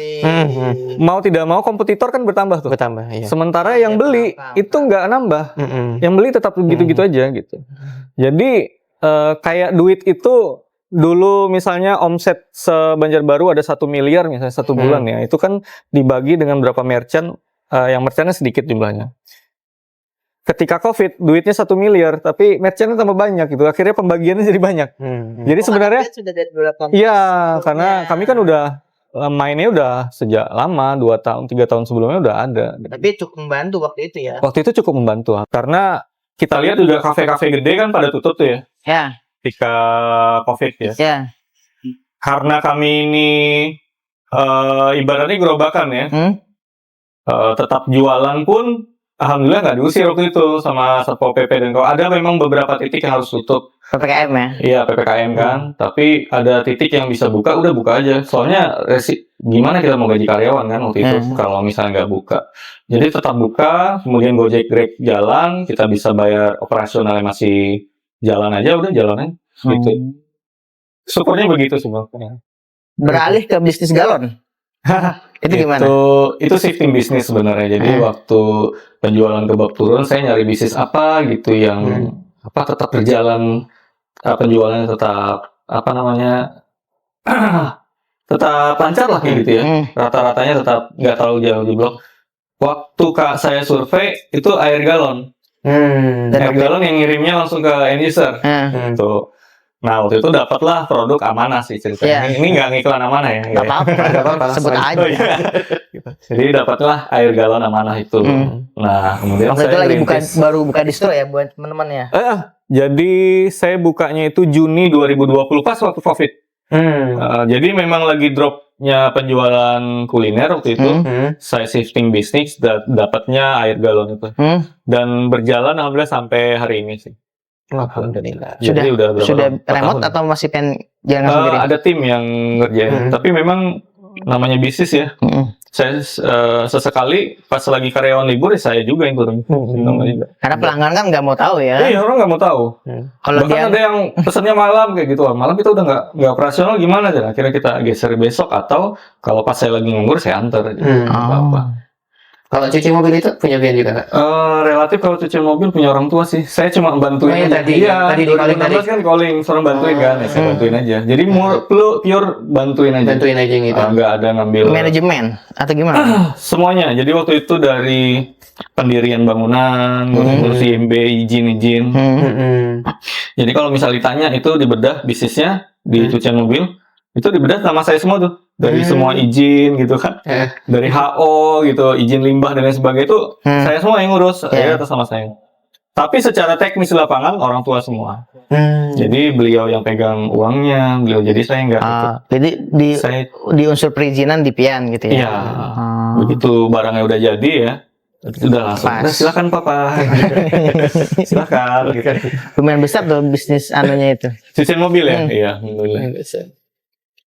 Mau tidak mau kompetitor kan bertambah tuh. Iya. Sementara yang beli itu nggak nambah. Yang beli tetap gitu-gitu aja gitu. Jadi kayak duit itu dulu misalnya omset se-Banjarbaru ada 1 miliar misalnya 1 bulan ya. Itu kan dibagi dengan berapa merchant, yang merchantnya sedikit jumlahnya. Ketika COVID duitnya 1 miliar tapi merchantnya tambah banyak gitu. Akhirnya pembagiannya jadi banyak. Jadi sebenarnya iya, karena kami kan udah mainnya udah sejak lama, 2 tahun, 3 tahun sebelumnya udah ada. Tapi cukup membantu waktu itu ya? Waktu itu cukup membantu. Karena kita lihat juga kafe-kafe gede kan pada tutup tuh ya? Ya. Ketika COVID ya? Ya. Karena kami ini ibaratnya gerobakan ya? Tetap jualan pun alhamdulillah nggak diusir waktu itu sama Satpol PP dan kalau ada memang beberapa titik yang harus tutup. PPKM ya? Iya PPKM kan, tapi ada titik yang bisa buka, udah buka aja. Soalnya gimana kita mau gaji karyawan kan waktu itu kalau misalnya nggak buka. Jadi tetap buka, kemudian Gojek Grab jalan, kita bisa bayar operasionalnya masih jalan aja, udah jalannya gitu. Syukurnya begitu sebenarnya. Beralih ke bisnis galon. Itu gimana? Itu shifting bisnis sebenarnya. Jadi waktu penjualan kebab turun, saya nyari bisnis apa gitu yang tetap berjalan, penjualannya tetap tetap lancar lah kayak gitu ya. Rata-ratanya tetap nggak terlalu jauh jeblok. Waktu saya survei itu air galon. Air galon yang ngirimnya langsung ke end user. Tuh. Nah waktu itu dapatlah produk Amanah sih ceritanya. Ini nggak ngiklan Amanah ya? Nggak apa-apa, sebut aja. Jadi dapatlah air galon Amanah itu. Nah kemudian waktu itu lagi baru buka distro ya buat teman-teman ya? Jadi saya bukanya itu Juni 2020 pas waktu COVID. Jadi memang lagi dropnya penjualan kuliner waktu itu. Saya shifting bisnis, dapatnya air galon itu. Dan berjalan alhamdulillah sampai hari ini sih. Alhamdulillah. Jadi sudah remote atau masih pengen jalan sendiri? Ada tim yang ngerjain. Tapi memang namanya bisnis ya. Saya sesekali pas lagi karyawan libur ya saya juga yang turun. Karena pelanggan kan nggak mau tahu ya. Iya, orang nggak mau tahu. Kalau Bahkan dia ada yang pesannya malam kayak gitu. Malam kita udah nggak operasional gimana aja. Akhirnya kita geser besok atau kalau pas saya lagi nganggur saya antar aja. Apa-apa. Kalau cuci mobil itu punya Bian juga nggak? Relatif kalau cuci mobil punya orang tua sih. Saya cuma bantuin yang aja. tadi di calling tadi. Kan calling, suruh bantuin kan. Ya, saya bantuin aja. Jadi pure bantuin aja. Bantuin aja gitu. Nggak ada ngambil manajemen atau gimana? semuanya. Jadi waktu itu dari pendirian bangunan, ngurus IMB, izin. Jadi kalau misal ditanya itu dibedah bisnisnya di cucian mobil, itu dibedah sama saya semua tuh. Dari semua izin gitu kan. Dari HO gitu, izin limbah dan lain sebagainya itu saya semua yang ngurus, ya atas sama saya. Tapi secara teknis di lapangan orang tua semua. Jadi beliau yang pegang uangnya, jadi saya enggak. Jadi di unsur perizinan di Pian gitu ya. Iya. Begitu barangnya udah jadi ya, udah langsung. Nah, silakan Papa. Silakan gitu. Lumayan besar tuh bisnis anunya itu. Cucian mobil ya? Iya, alhamdulillah.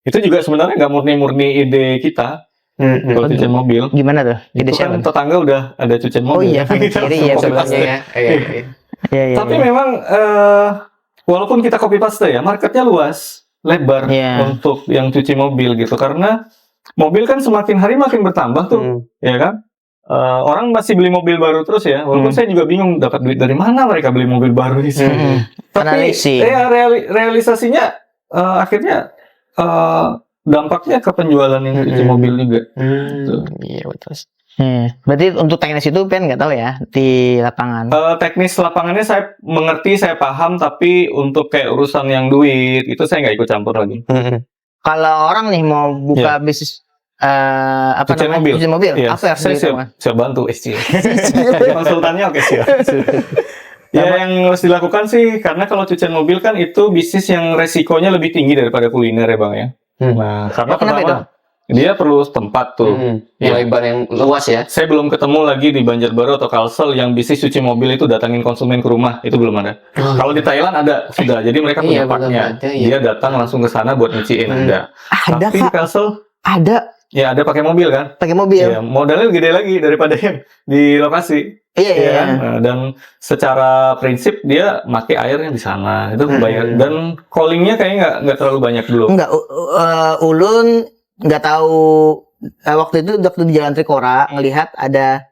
Itu juga sebenarnya nggak murni ide kita. Kalau cucian mobil. Gimana tuh? Itu kan tetangga udah ada cucian mobil. Oh iya kan kiri ya sebelahnya ya. Tapi memang walaupun kita copy paste ya, marketnya luas, lebar untuk yang cuci mobil gitu. Karena mobil kan semakin hari makin bertambah tuh, ya kan? Orang masih beli mobil baru terus ya. Walaupun saya juga bingung dapat duit dari mana mereka beli mobil baru di sini. Tapi realisasinya akhirnya dampaknya ke penjualan yang cuci mobil juga. Iya betul. Berarti untuk teknis itu Pian nggak tahu ya di lapangan. Teknis lapangannya saya mengerti, saya paham, tapi untuk kayak urusan yang duit itu saya nggak ikut campur lagi. Kalau orang nih mau buka bisnis cuci mobil, apa yang saya bantu konsultannya oke sih. Yang harus dilakukan sih, karena kalau cucian mobil kan itu bisnis yang resikonya lebih tinggi daripada kuliner ya Bang ya. Nah, karena pertama dia perlu tempat tuh. Lebar yang luas ya. Saya belum ketemu lagi di Banjarbaru atau Kalsel yang bisnis cuci mobil itu datangin konsumen ke rumah, itu belum ada. Kalau di Thailand ada, sudah. Jadi mereka punya partnya. Dia datang langsung ke sana buat nyuciin, ada. Tapi di Kalsel ada. Ya ada pakai mobil kan? Pakai mobil. Ya, modalnya gede lagi daripada yang di lokasi. Iya. Kan? Nah, dan secara prinsip dia pakai airnya di sana itu bayar dan callingnya kayaknya nggak terlalu banyak dulu. Enggak, ulun nggak tahu waktu itu di Jalan Trikora ngelihat ada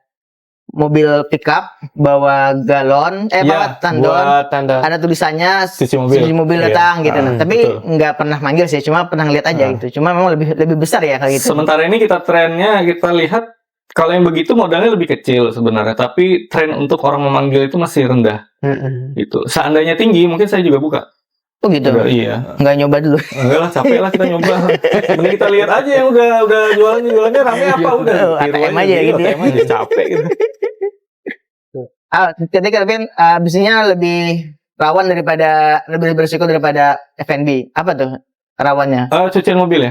mobil pickup bawa galon, bawa tandon, ada tulisannya cuci mobil datang gitu. Tapi nggak pernah manggil sih, cuma pernah lihat aja gitu. Cuma memang lebih besar ya kayak gitu. Sementara ini kita lihat kalau yang begitu modalnya lebih kecil sebenarnya, tapi tren untuk orang memanggil itu masih rendah. Gitu. Seandainya tinggi, mungkin saya juga buka. Oh gitu. Iya. Nggak nyoba dulu. Enggak lah, capek lah kita nyoba. Ini kita lihat aja yang udah jualannya rame apa udah. ATM aja gitu. ATM aja capek gitu. Ketika bisnisnya lebih rawan daripada lebih berisiko daripada F&B. Apa tuh rawannya? Cucian mobil ya.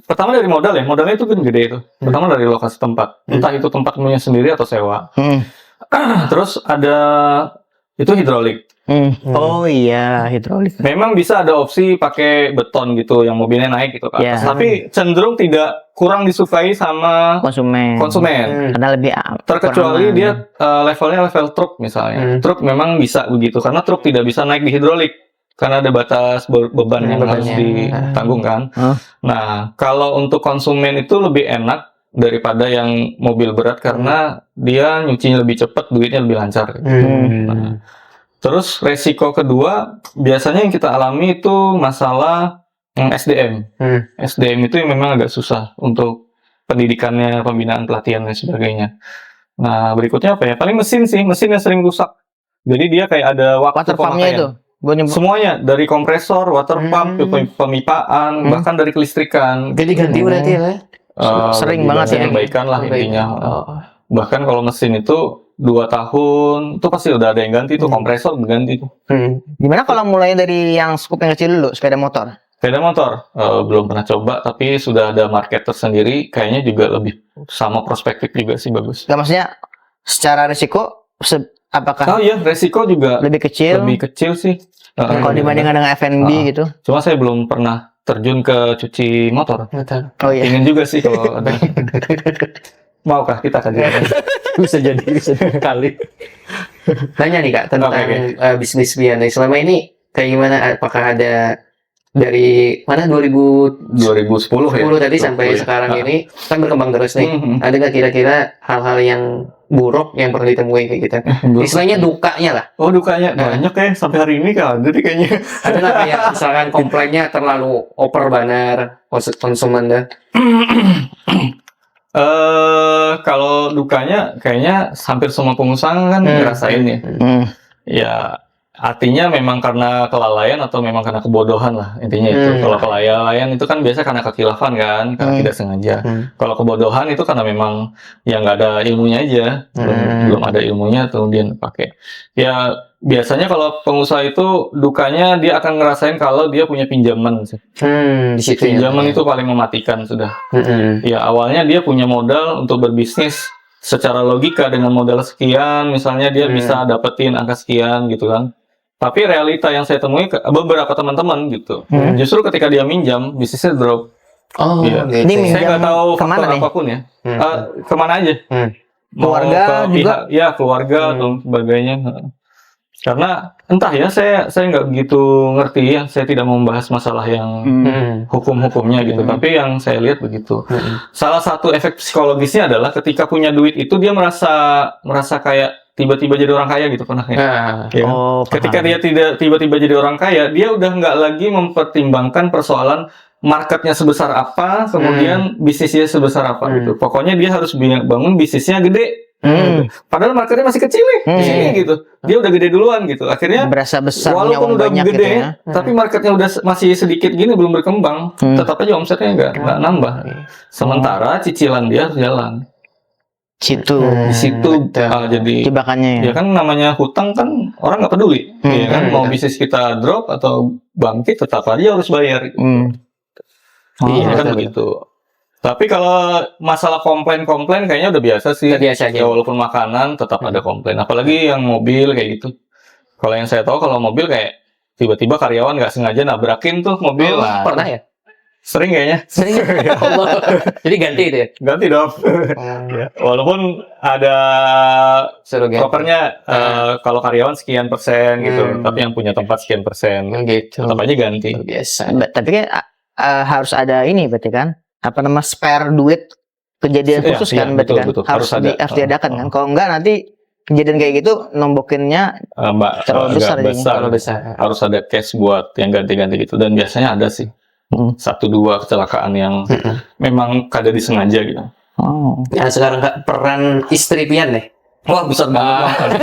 Pertama dari modal ya, modalnya itu kan gede itu. Pertama dari lokasi tempat, entah itu tempat punya sendiri atau sewa. Terus ada itu hidrolik. Oh iya, hidrolik. Memang bisa ada opsi pakai beton gitu, yang mobilnya naik gitu ke atas. Tapi cenderung kurang disukai sama konsumen. Karena lebih terkecuali dia levelnya level truk misalnya. Truk memang bisa begitu, karena truk tidak bisa naik di hidrolik. Karena ada batas beban yang harus ditanggung kan. Nah, kalau untuk konsumen itu lebih enak daripada yang mobil berat karena dia nyucinya lebih cepat, duitnya lebih lancar. Nah, terus resiko kedua biasanya yang kita alami itu masalah SDM. SDM itu yang memang agak susah untuk pendidikannya, pembinaan, pelatihan dan sebagainya. Nah, berikutnya apa ya? Paling mesin yang sering rusak. Jadi dia kayak ada waktu pemakaian. Itu. Semuanya dari kompresor, water pump, pemipaan, bahkan dari kelistrikan. Jadi ganti berarti ya? Sering banget sih. Perbaikan lah intinya. Bahkan kalau mesin itu 2 tahun, itu pasti udah ada yang ganti tuh, kompresor berganti tuh. Gimana kalau mulai dari yang skup yang kecil dulu, sepeda motor? Sepeda motor belum pernah coba, tapi sudah ada market tersendiri. Kayaknya juga lebih sama prospektif juga sih, bagus. Gak maksudnya secara risiko apakah? Oh iya, resiko juga lebih kecil. Lebih kecil sih. Kalau dibandingkan dengan F&B gitu. Cuma saya belum pernah terjun ke cuci motor. Oh iya. Ingin juga sih kalau ada. Maukah kita kajian? Bisa jadi kali. Tanya nih Kak tentang Oke. bisnis Bian nih. Selama ini kayak gimana? Apakah ada dari mana 2010 2010 tadi sampai 20, sekarang ya. ini kan berkembang terus nih. Mhm. Ada nggak kira-kira hal-hal yang buruk yang pernah ditemui kayak gitu? Istilahnya dukanya lah. Oh dukanya banyak ya sampai hari ini kan ada kayaknya. Ada lah kayak misalkan komplainnya terlalu over banar konsumen dah. Kalau dukanya kayaknya hampir semua pengusaha kan ngerasain ya. Ya artinya memang karena kelalaian atau memang karena kebodohan lah intinya itu. Kalau kelalaian itu kan biasa karena kekhilafan kan, karena tidak sengaja. Kalau kebodohan itu karena memang ya nggak ada ilmunya aja, belum ada ilmunya kemudian pakai. Ya biasanya kalau pengusaha itu dukanya dia akan ngerasain kalau dia punya pinjaman sih. Di situ Pinjaman itu paling mematikan sudah. Ya awalnya dia punya modal untuk berbisnis secara logika dengan modal sekian, misalnya dia bisa dapetin angka sekian gitu kan. Tapi realita yang saya temui beberapa teman-teman gitu, justru ketika dia minjam bisnisnya drop. Oh, Iya. gitu. Ini Saya nggak tahu kemana faktor nih? apapun ya. Kemana aja? Mau Keluarga ke juga? pihak, ya keluarga atau sebagainya. Karena entah ya, saya nggak begitu ngerti ya. Saya tidak membahas masalah yang hukum-hukumnya gitu. Tapi yang saya lihat begitu. Salah satu efek psikologisnya adalah ketika punya duit itu dia merasa kayak tiba-tiba jadi orang kaya gitu pernah ya. Ya kan? Oh, Ketika paham. dia tidak tiba-tiba jadi orang kaya, dia udah nggak lagi mempertimbangkan persoalan marketnya sebesar apa, kemudian bisnisnya sebesar apa gitu. Pokoknya dia harus bangun bisnisnya gede. Padahal marketnya masih kecil nih, di sini gitu. Dia udah gede duluan gitu. Akhirnya berasa besar, punya walaupun uang udah banyak gede, gitu ya. tapi marketnya udah masih sedikit gini belum berkembang, tetap aja omsetnya nggak nambah. Sementara cicilan dia harus jalan. Situ Di situ jadi jebakannya ya. ya kan namanya hutang kan orang nggak peduli, ya kan mau bisnis kita drop atau bangkit tetap aja harus bayar. Iya kan begitu. Tapi kalau masalah komplain kayaknya udah biasa sih. Udah biasa aja. Ya, walaupun makanan tetap ada komplain. Apalagi yang mobil kayak gitu. Kalau yang saya tahu kalau mobil kayak tiba-tiba karyawan nggak sengaja nabrakin tuh mobil. Nah, Pernah ya? sering kayaknya. Sering. Allah. Jadi ganti itu ya? Ganti dong. Ya, walaupun ada Suruh ganti. propernya kalau karyawan sekian persen gitu. Tapi yang punya tempat sekian persen. Gitu. Tetap aja ganti. Biasa. Tapi kan harus ada ini berarti kan, apa nama spare duit kejadian Iya, khusus iya, kan berarti kan betul. harus Harus ada. harus diadakan kan. Kalau enggak nanti kejadian kayak gitu nombokinnya terlalu besar jadinya. Terlalu besar. Harus ada cash buat yang ganti-ganti gitu, dan biasanya ada sih 1-2 kecelakaan yang memang kada disengaja gitu. Nah sekarang Kak, peran istri Pian nih. Wah besar banget.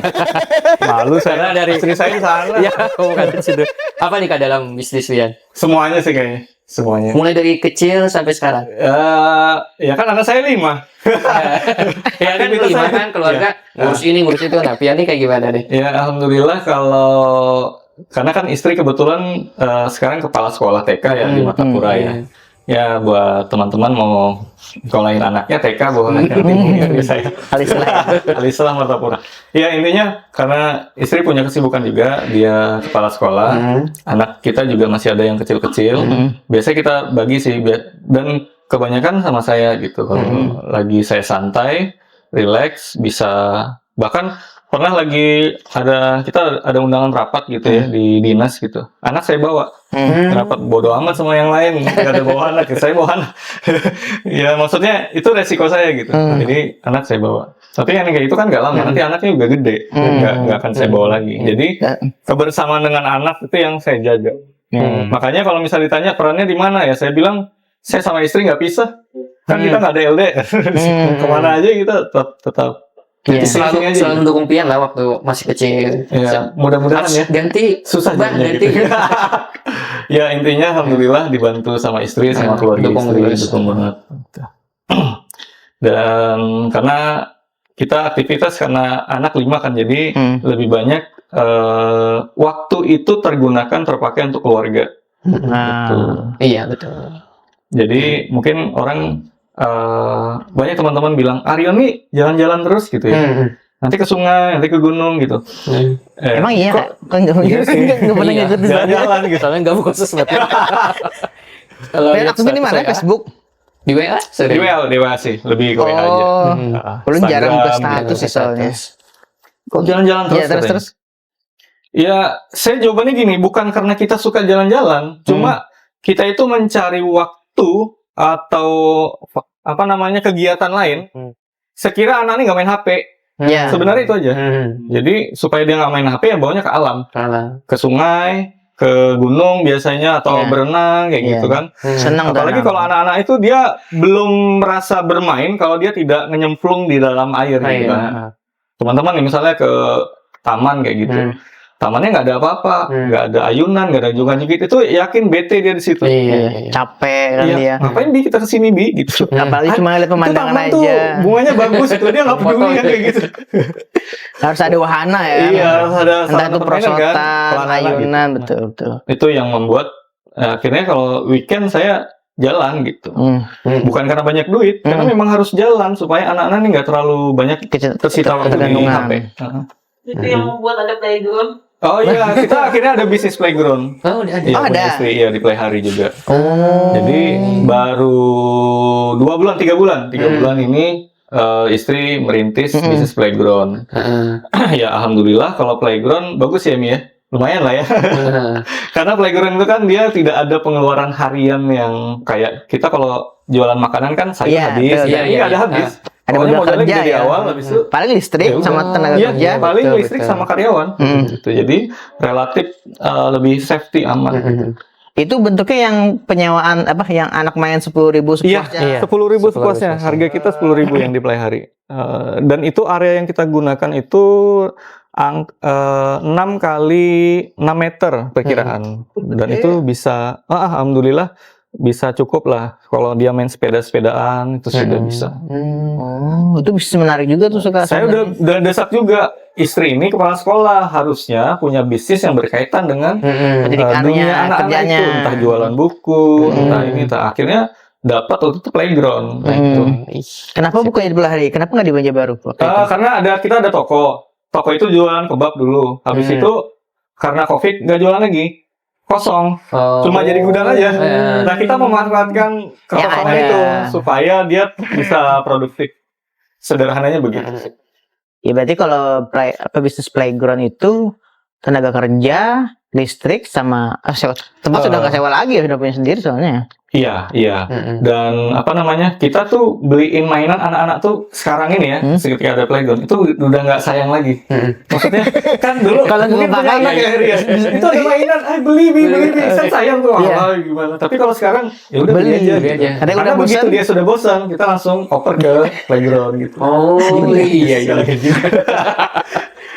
Malu Karena dari istri saya di sana. Ya, kamu kan di situ. Apa nih Kak dalam bisnis Pian? Semuanya sih kayaknya. Semuanya. Mulai dari kecil sampai sekarang. Ya kan anak saya 5. Ya kan Aktivitas 5 saya. kan keluarga ngurus ini ngurus itu. Nah Pian nih kayak gimana nih? Ya alhamdulillah karena kan istri kebetulan sekarang kepala sekolah TK ya di Martapura ya. Ya buat teman-teman mau sekolahin anaknya TK boleh nanti mungkin saya. Alislah Martapura. Ya intinya karena istri punya kesibukan juga, dia kepala sekolah. Anak kita juga masih ada yang kecil-kecil. Biasanya kita bagi sih dan kebanyakan sama saya gitu. Kalau lagi saya santai, relax, bisa bahkan pernah lagi kita ada undangan rapat gitu ya di dinas gitu. Anak saya bawa. Rapat bodo amat sama yang lain, nggak ada bawa anak, saya bawa anak. Ya maksudnya itu resiko saya gitu. Jadi anak saya bawa. Tapi yang kayak itu kan nggak lama, nanti anaknya juga gede, nggak akan saya bawa lagi. Jadi kebersamaan dengan anak itu yang saya jaga. Makanya kalau misalnya ditanya perannya di mana ya, saya bilang saya sama istri nggak pisah. Kan kita nggak ada LDR. Kemana aja kita tetap. Jadi selalu mendukung Pian lah waktu masih kecil. Ya, mudah-mudahan ya. Ganti Susah Bang, jadinya ganti. gitu. Ya intinya alhamdulillah dibantu sama istri sama keluarga dukung istri, terus. dukung banget. Dan karena kita aktivitas karena anak 5 kan, jadi lebih banyak waktu itu terpakai untuk keluarga. Gitu. Iya betul. Jadi mungkin orang banyak teman-teman bilang Arion nih jalan-jalan terus gitu ya. Nanti ke sungai, nanti ke gunung gitu. Emang iya kok nggak pernah Iya. ngikut di sana. Jalan-jalan gitu. Soalnya nggak mau khusus banget. Kalau Dan lihat aktif ini status mana? saya, Facebook? di WA Di sering. WA sih, lebih ke WA aja. Oh, belum jarang buka Instagram, status sih soalnya. Kok jalan-jalan terus? Iya, terus katanya? terus. Ya, saya jawabannya gini, bukan karena kita suka jalan-jalan, cuma kita itu mencari waktu atau apa namanya kegiatan lain. Sekira anak ini nggak main HP. Iya. Sebenarnya itu aja. Jadi supaya dia nggak main HP ya bawanya ke alam, Salah. ke sungai, ke gunung biasanya atau Iya. berenang kayak Iya. gitu kan. Senang Apalagi kalau anak-anak itu dia belum merasa bermain kalau dia tidak nyemplung di dalam air gitu kan. Teman-teman nih misalnya ke taman kayak gitu. Tamannya nggak ada apa-apa, nggak ada ayunan, nggak ada joget-joget, itu yakin bete dia di situ. Iya. capek kan Iya, dia. ngapain Bi kita kesini Bi gitu. Apalagi cuma lihat Itu pemandangan taman tuh aja. bunganya bagus itu dia nggak peduli kan kayak gitu. Harus ada wahana ya. Iya, harus ada Entah sarana itu permainan kan, perosotan, kalau anak-anak gitu. ayunan, betul betul. Itu yang membuat akhirnya kalau weekend saya jalan gitu. Bukan karena banyak duit, karena memang harus jalan supaya anak-anak ini nggak terlalu banyak tersita waktu di ketergantungan. HP. Itu yang membuat ada playground. Oh iya, kita akhirnya ada bisnis playground. Oh, ada. Iya, Oh, punya ada. istri, iya di Playhari juga. Oh. Jadi baru 3 bulan ini istri merintis bisnis playground. Ya alhamdulillah kalau playground bagus ya Mi ya, lumayan lah ya. Karena playground itu kan dia tidak ada pengeluaran harian yang kayak kita kalau jualan makanan kan sayur Iya, habis, betul. ini nggak ada habis. Ada Pokoknya modal modalnya kerja gede di ya. awal, habis itu Paling listrik ya sama udah. tenaga Iya, kerja. paling betul, listrik betul. sama karyawan. Gitu. Jadi relatif lebih safety aman. Itu bentuknya yang penyewaan apa yang anak main 10.000 sepuasnya. 10.000 10.000 sepuasnya. Harga kita 10.000 yang di Playhari. Dan itu area yang kita gunakan itu 6 kali 6 meter perkiraan. Dan itu bisa, alhamdulillah bisa cukup lah. Kalau dia main sepeda-sepedaan itu sudah bisa. Oh, itu bisa menarik juga tuh suka. Saya udah desak juga istri ini kepala sekolah harusnya punya bisnis yang berkaitan dengan pendidikannya, dunia anak-anak kerjanya. itu, entah jualan buku, entah ini, entah akhirnya dapat waktu itu playground. Nah, itu. Kenapa bukannya di Playhari? Kenapa nggak di Banjarbaru? Karena kita ada toko itu jualan kebab dulu. Habis itu karena COVID nggak jualan lagi, kosong, cuma jadi gudang aja. Nah kita memanfaatkan kekosongan ada. itu supaya dia bisa produktif. Sederhananya begitu. Ya berarti kalau bisnis playground itu tenaga kerja, listrik sama sewa. Tempat sudah nggak sewa lagi ya, sudah punya sendiri soalnya. Iya. Dan apa namanya, kita tuh beliin mainan anak-anak tuh sekarang ini ya, ketika ada playground itu udah nggak sayang lagi. Maksudnya kan dulu Kalau mungkin nggak punya pakai, anak ya, Ria. Itu ada mainan, beli kan sayang tuh, Iya. gimana. Tapi kalau sekarang ya udah beli aja. beli aja. Kadang Karena udah begitu bosan. dia sudah bosan, kita langsung oper ke playground gitu. Oh, iya.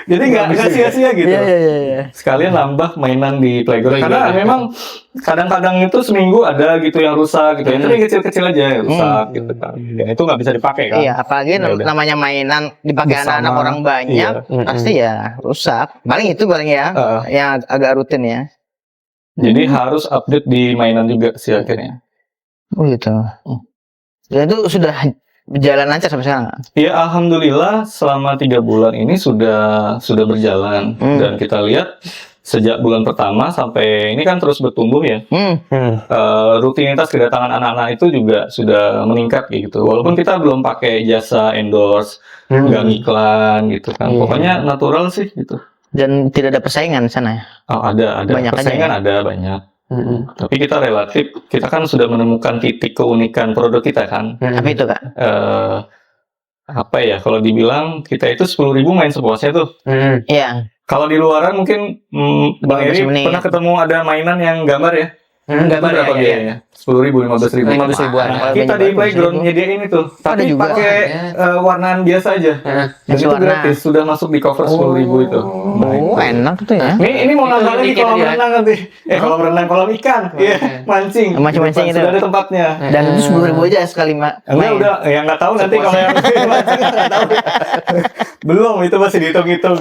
Jadi nggak sia-sia gitu. Iya. Sekalian nambah mainan di playground. Karena memang kadang-kadang itu seminggu ada gitu yang rusak gitu. Itu yang kecil-kecil aja yang rusak gitu kan. Dan itu nggak bisa dipakai kan. Iya, apalagi Ya udah. namanya mainan dipakai Bersama. anak-anak orang banyak, Iya. pasti ya rusak. Paling ya, yang agak rutin ya. Jadi harus update di mainan juga sih akhirnya. Oh gitu. Dan itu sudah berjalan lancar sampai sekarang. Ya alhamdulillah selama 3 bulan ini sudah berjalan dan kita lihat sejak bulan pertama sampai ini kan terus bertumbuh ya. Rutinitas kedatangan anak-anak itu juga sudah meningkat gitu. Walaupun kita belum pakai jasa endorse, nggak ngiklan gitu kan. Pokoknya natural sih gitu. Dan tidak ada persaingan di sana ya. Oh, ada Banyak aja persaingan ya? ada banyak. Tapi kita kita kan sudah menemukan titik keunikan produk kita kan. Apa itu Kak? Apa ya kalau dibilang kita itu 10.000 main sepuasnya tuh. Iya. Kalau di luaran mungkin Bang Eri 15 menit. pernah ketemu ada mainan yang gambar ya? Gambar Itu berapa ya. biayanya? 10.000, 15.000. 15.000-an. Nah, Kalau kita di Banjarbaru playground 15.000. nyediain itu, tapi juga. pakai warnaan biasa aja. Dan Kasih itu warna. gratis, sudah masuk di cover 10.000 itu. Oh, enak tuh ya. Ini mau Itu nambah lagi dikit kolam aja. renang nanti. Kolam renang, kolam ikan. Iya, mancing. Mancing-mancing Di depan itu. Sudah ada tempatnya. Dan itu 10.000 aja sekali Enggak main. udah, ya nggak tahu nanti kalau yang mancing nggak tahu. Belum, itu masih dihitung-hitung.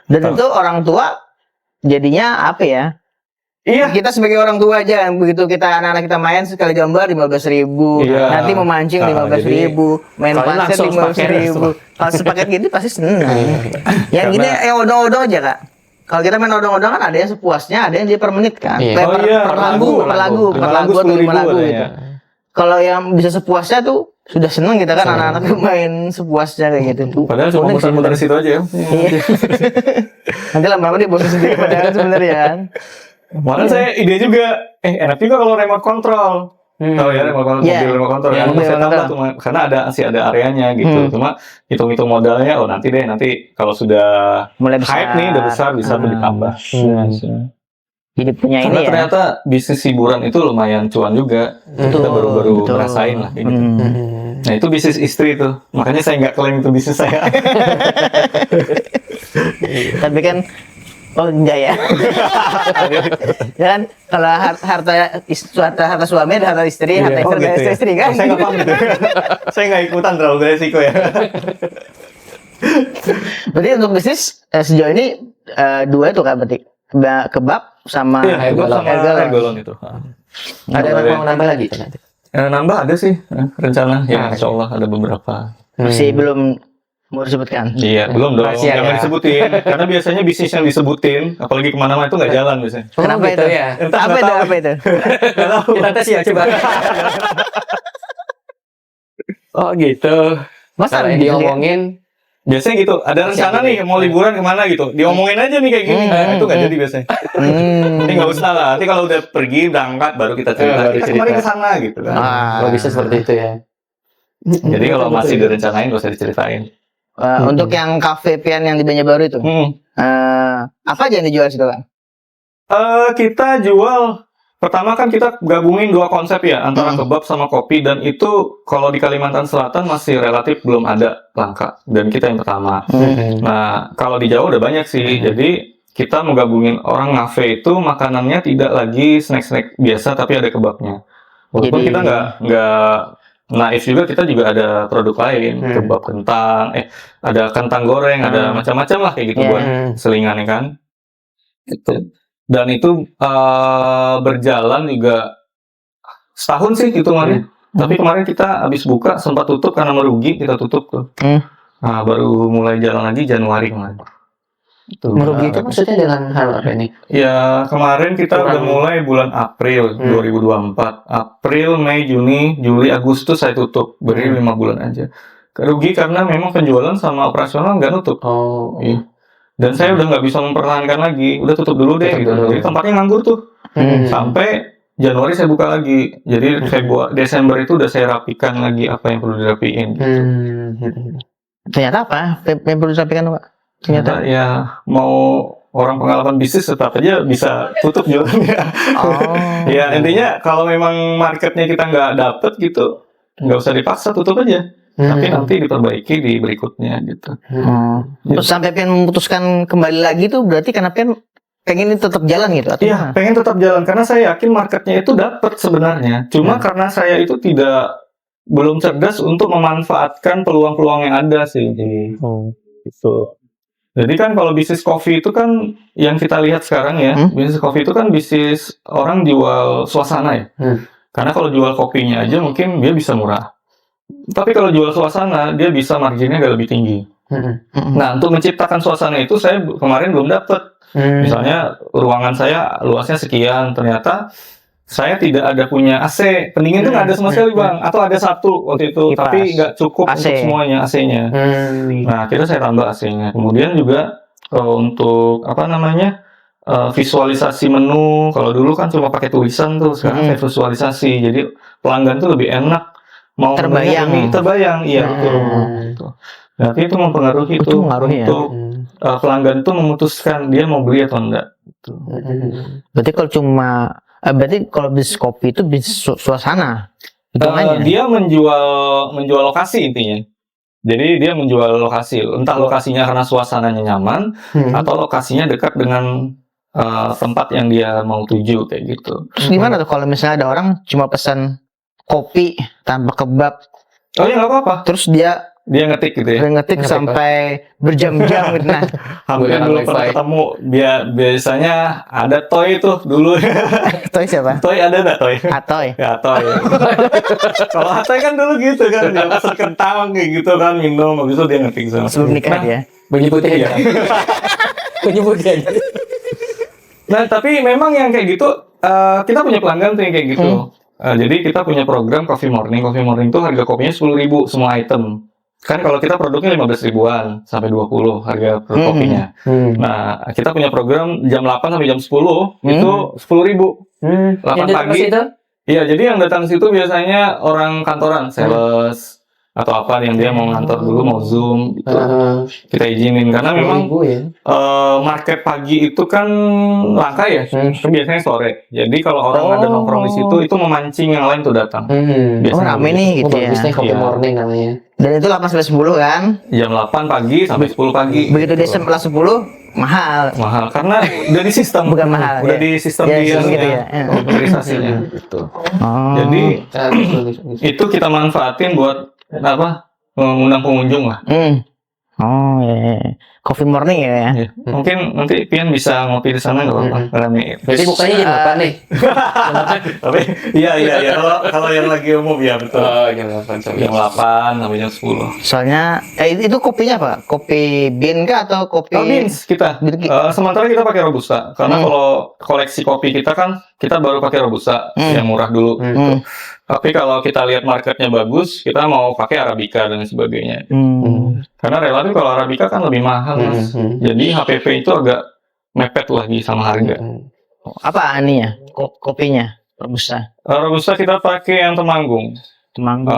Dan itu orang tua jadinya apa ya? Iya. Kita sebagai orang tua aja, begitu kita anak-anak kita main sekali gambar 15.000, Iya. nanti memancing Nah, 15.000, main kalau pasir langsung 15.000. Kalau sepaket gitu pasti seneng. Yang gini Karena- odo-odo aja Kak. kalau kita main odong-odong kan ada yang sepuasnya, ada yang dia per menit kan. Iya. Per, Oh iya, per lagu, per lagu, per lagu atau 5 lagu gitu. Kalau yang bisa sepuasnya tuh sudah seneng kita kan anak-anak main sepuasnya kayak gitu. Padahal cuma Unik sih. muter-muter situ aja ya. Iya. Nanti lama-lama dia bosan sendiri padahal sebenarnya kan. Malah saya ide juga, enak juga kalau remote control. Tahu ya remote control, Iya. mobil remote control Iya, kan mobil saya remote tambah control. tuh karena ada areanya gitu. Cuma hitung-hitung modalnya nanti kalau sudah Mulai besar. hype nih udah besar bisa ditambah. Jadi punya Karena ini ya. ternyata bisnis hiburan itu lumayan cuan juga. Kita baru-baru betul. ngerasain lah kayak gitu. Hmm. Nah itu bisnis istri tuh, makanya saya nggak klaim itu bisnis saya. Tapi kan enggak ya. Ya kan kalau harta suami ada harta istri, harta istri ada istri kan. Saya nggak paham gitu. Saya nggak ikutan terlalu beresiko ya. Berarti untuk bisnis sejauh ini dua itu kan berarti kebab sama Iya, gue sama air galon. air galon itu. Ada yang mau nambah lagi kan nanti? Nambah ada sih rencana. Ya, insya Allah ada beberapa. Masih belum mau disebutkan. Iya, belum dong. Rahasia Jangan ya. disebutin. Karena biasanya bisnis yang disebutin, apalagi kemana-mana itu nggak jalan biasanya. Kenapa gitu itu? ya? Entah, Apa nggak itu? tahu. Apa itu? Kita tes ya coba. Oh gitu. Masa Kalau yang gitu ya? diomongin Biasanya gitu. Ada rencana nih mau liburan kemana gitu. Diomongin aja nih kayak gini. Nah, itu nggak jadi biasanya. Nanti nggak usah lah. Nanti kalau udah pergi berangkat baru kita cerita. baru Kita cerita. kemarin ke sana gitu kan. kalau bisa seperti itu ya. Jadi kalau masih direncanain nggak usah diceritain. Untuk yang cafe pian yang di Banjarbaru itu, apa aja yang dijual situ kan? Kita jual pertama kan kita gabungin dua konsep ya antara kebab sama kopi dan itu kalau di Kalimantan Selatan masih relatif belum ada langka dan kita yang pertama. Nah kalau di Jawa udah banyak sih jadi kita mau gabungin orang ngafe itu makanannya tidak lagi snack-snack biasa tapi ada kebabnya. Walaupun Jadi- kita nggak naif juga kita juga ada produk lain kebab kentang, ada kentang goreng, ada macam-macam lah kayak gitu Yeah. buat selingannya kan. Itu. Dan itu berjalan juga setahun sih hitungannya. Tapi kemarin kita habis buka sempat tutup karena merugi kita tutup tuh. Nah, baru mulai jalan lagi Januari kemarin. Tuh. Merugi itu maksudnya dengan hal apa ini? Ya kemarin kita Kurang. udah mulai bulan April 2024. April, Mei, Juni, Juli, Agustus saya tutup. Beri 5 bulan aja. Rugi karena memang penjualan sama operasional nggak nutup. Oh, Iya. Dan saya udah nggak bisa mempertahankan lagi. Udah tutup dulu deh. Tutup Gitu. dulu. Jadi tempatnya nganggur tuh. Sampai Januari saya buka lagi. Jadi Desember itu udah saya rapikan lagi apa yang perlu dirapiin. Ternyata apa? Yang perlu disampaikan Pak? Ternyata. Ternyata ya mau orang pengalaman bisnis tetap aja bisa tutup jualannya. Oh. Ya intinya kalau memang marketnya kita nggak dapet gitu, nggak usah dipaksa tutup aja. Tapi nanti diperbaiki di berikutnya gitu. Terus sampai pengen memutuskan kembali lagi tuh berarti karena pengen ini tetap jalan gitu atau Iya, gimana? pengen tetap jalan karena saya yakin marketnya itu dapat sebenarnya. Cuma karena saya itu belum cerdas untuk memanfaatkan peluang-peluang yang ada sih. Gitu. Jadi kan kalau bisnis kopi itu kan yang kita lihat sekarang ya, bisnis kopi itu kan bisnis orang jual suasana ya. Karena kalau jual kopinya aja mungkin dia bisa murah. Tapi kalau jual suasana dia bisa marginnya agak lebih tinggi. Nah, untuk menciptakan suasana itu saya kemarin belum dapat. Misalnya ruangan saya luasnya sekian, ternyata saya tidak ada punya AC. Pendingin itu nggak ada sama sekali bang, atau ada satu waktu itu, Kipas. tapi nggak cukup AC. untuk semuanya AC-nya. Nah, akhirnya saya tambah AC-nya. Kemudian juga untuk apa namanya visualisasi menu. Kalau dulu kan cuma pakai tulisan tuh, sekarang saya visualisasi. Jadi pelanggan tuh lebih enak. Mau Terbayang. terbayang, iya betul. Berarti itu mempengaruhi Itu tuh mengaruhi ya? untuk pelanggan tuh memutuskan dia mau beli atau enggak. Gitu. Berarti kalau bisnis kopi itu bisnis suasana. Hitungannya. Dia menjual lokasi intinya. Jadi dia menjual lokasi, entah lokasinya karena suasananya nyaman atau lokasinya dekat dengan tempat yang dia mau tuju kayak gitu. Terus gimana tuh kalau misalnya ada orang cuma pesan kopi tanpa kebab, Oh ya nggak apa-apa. terus dia Dia ngetik gitu ya. ngetik sampai berjam-jam gitu. Nah, Hampir Menggunakan dulu wifi. pernah ketemu. Biasanya ada toy tuh dulu. Toy siapa? Toy ada nggak toy? Atoy. Ya toy. Kalau Atoy kan dulu gitu kan, dia pesan kentang kayak gitu kan minum, habis itu dia ngetik sama. Sebelum nikah dia. Baju putih Iya. aja. Nyebut dia aja. Nah, tapi memang yang kayak gitu, kita punya pelanggan tuh yang kayak gitu. Jadi kita punya program Coffee Morning. Coffee Morning tuh harga kopinya 10.000 semua item. Kan kalau kita produknya 15 ribuan sampai 20 harga per kopinya. Nah, kita punya program jam 8 sampai jam 10 itu 10.000. 8 Yang datang ke pagi. situ? Iya, jadi yang datang situ biasanya orang kantoran, sales atau apa yang dia mau ngantor dulu, mau Zoom gitu. Kita izinin karena memang 10.000 ya. market pagi itu kan langka ya, kan biasanya sore. Jadi kalau orang ada nongkrong di situ itu memancing yang lain tuh datang. Oh, rame nih gitu ya. Bagus nih Coffee Iya. Morning namanya. Dan itu 8 sampai 10 kan. Jam 8 pagi sampai 10 pagi. Begitu dia setelah 10 mahal. Mahal karena udah di sistem. Bukan mahal, Udah ya. di sistem Ya, dia gitu ya. organisasinya gitu. Oh. Jadi Bagus. itu kita manfaatin buat apa? Mengundang pengunjung lah. Oh, ya. Coffee Morning ya. Ya. Mungkin nanti Pian bisa ngopi di sana nggak apa-apa. Rame. Berarti bukanya jam 8 nih. Tapi iya. Kalau yang lagi umum ya betul. Jam 8 sampai Jam 8 sampai jam 10. Soalnya itu kopinya apa? Kopi bean kah atau kopi Beans kita. Sementara kita pakai Robusta karena kalau koleksi kopi kita kan kita baru pakai Robusta yang murah dulu gitu. Tapi kalau kita lihat marketnya bagus, kita mau pakai Arabica dan sebagainya. Karena relatif kalau Arabica kan lebih mahal, Mas. Jadi HPP itu agak mepet lagi sama harga. Apa ininya? Kopinya Robusta. Robusta kita pakai yang Temanggung. Temanggung.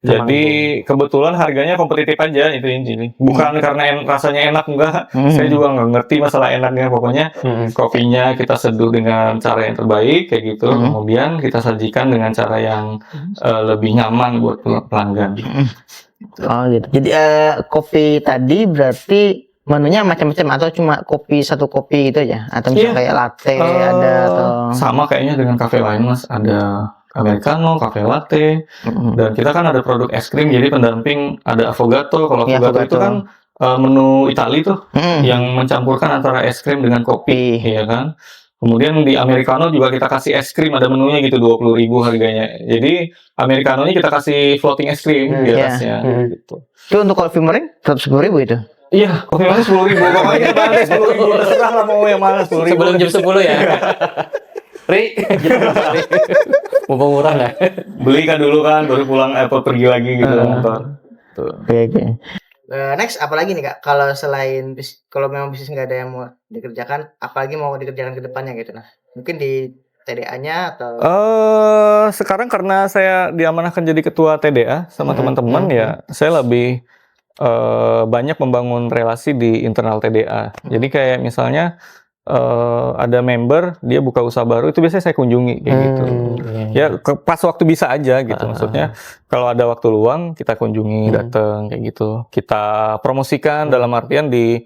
Jadi kebetulan harganya kompetitif aja itu ini. Bukan karena rasanya enak enggak. Saya juga nggak ngerti masalah enaknya. Pokoknya kopinya kita seduh dengan cara yang terbaik kayak gitu. Kemudian kita sajikan dengan cara yang lebih nyaman buat pelanggan. Oh gitu. Jadi kopi tadi berarti menunya macam-macam atau cuma satu kopi gitu aja? Atau misalnya kayak latte ada atau sama kayaknya dengan kafe lain, Mas. Ada Americano, cafe latte, dan kita kan ada produk es krim, jadi pendamping ada affogato. Kalau affogato itu kan menu Itali tuh, yang mencampurkan antara es krim dengan kopi, ya kan. Kemudian di Americano juga kita kasih es krim, ada menunya gitu, 20.000 harganya. Jadi Americano-nya kita kasih floating es krim di atasnya. Gitu. Itu untuk Coffee Morning 10.000 itu? Iya, kopi mana 10.000, pokoknya kita mana 10.000, terserah lah mau yang mana 10.000. Sebelum jam 10 ya. Ri, mumpung murah nggak? Beli kan dulu kan, baru pulang pergi lagi gitu kantor. Oke. Next, apalagi nih Kak? Kalau selain kalau memang bisnis nggak ada yang mau dikerjakan, apalagi mau dikerjakan ke depannya gitu nah? Mungkin di TDA-nya atau? Sekarang karena saya diamanahkan jadi ketua TDA sama teman-teman ya, saya lebih banyak membangun relasi di internal TDA. Jadi kayak misalnya ada member dia buka usaha baru itu biasanya saya kunjungi kayak gitu. Ya pas waktu bisa aja gitu. Maksudnya kalau ada waktu luang kita kunjungi, datang kayak gitu. Kita promosikan dalam artian di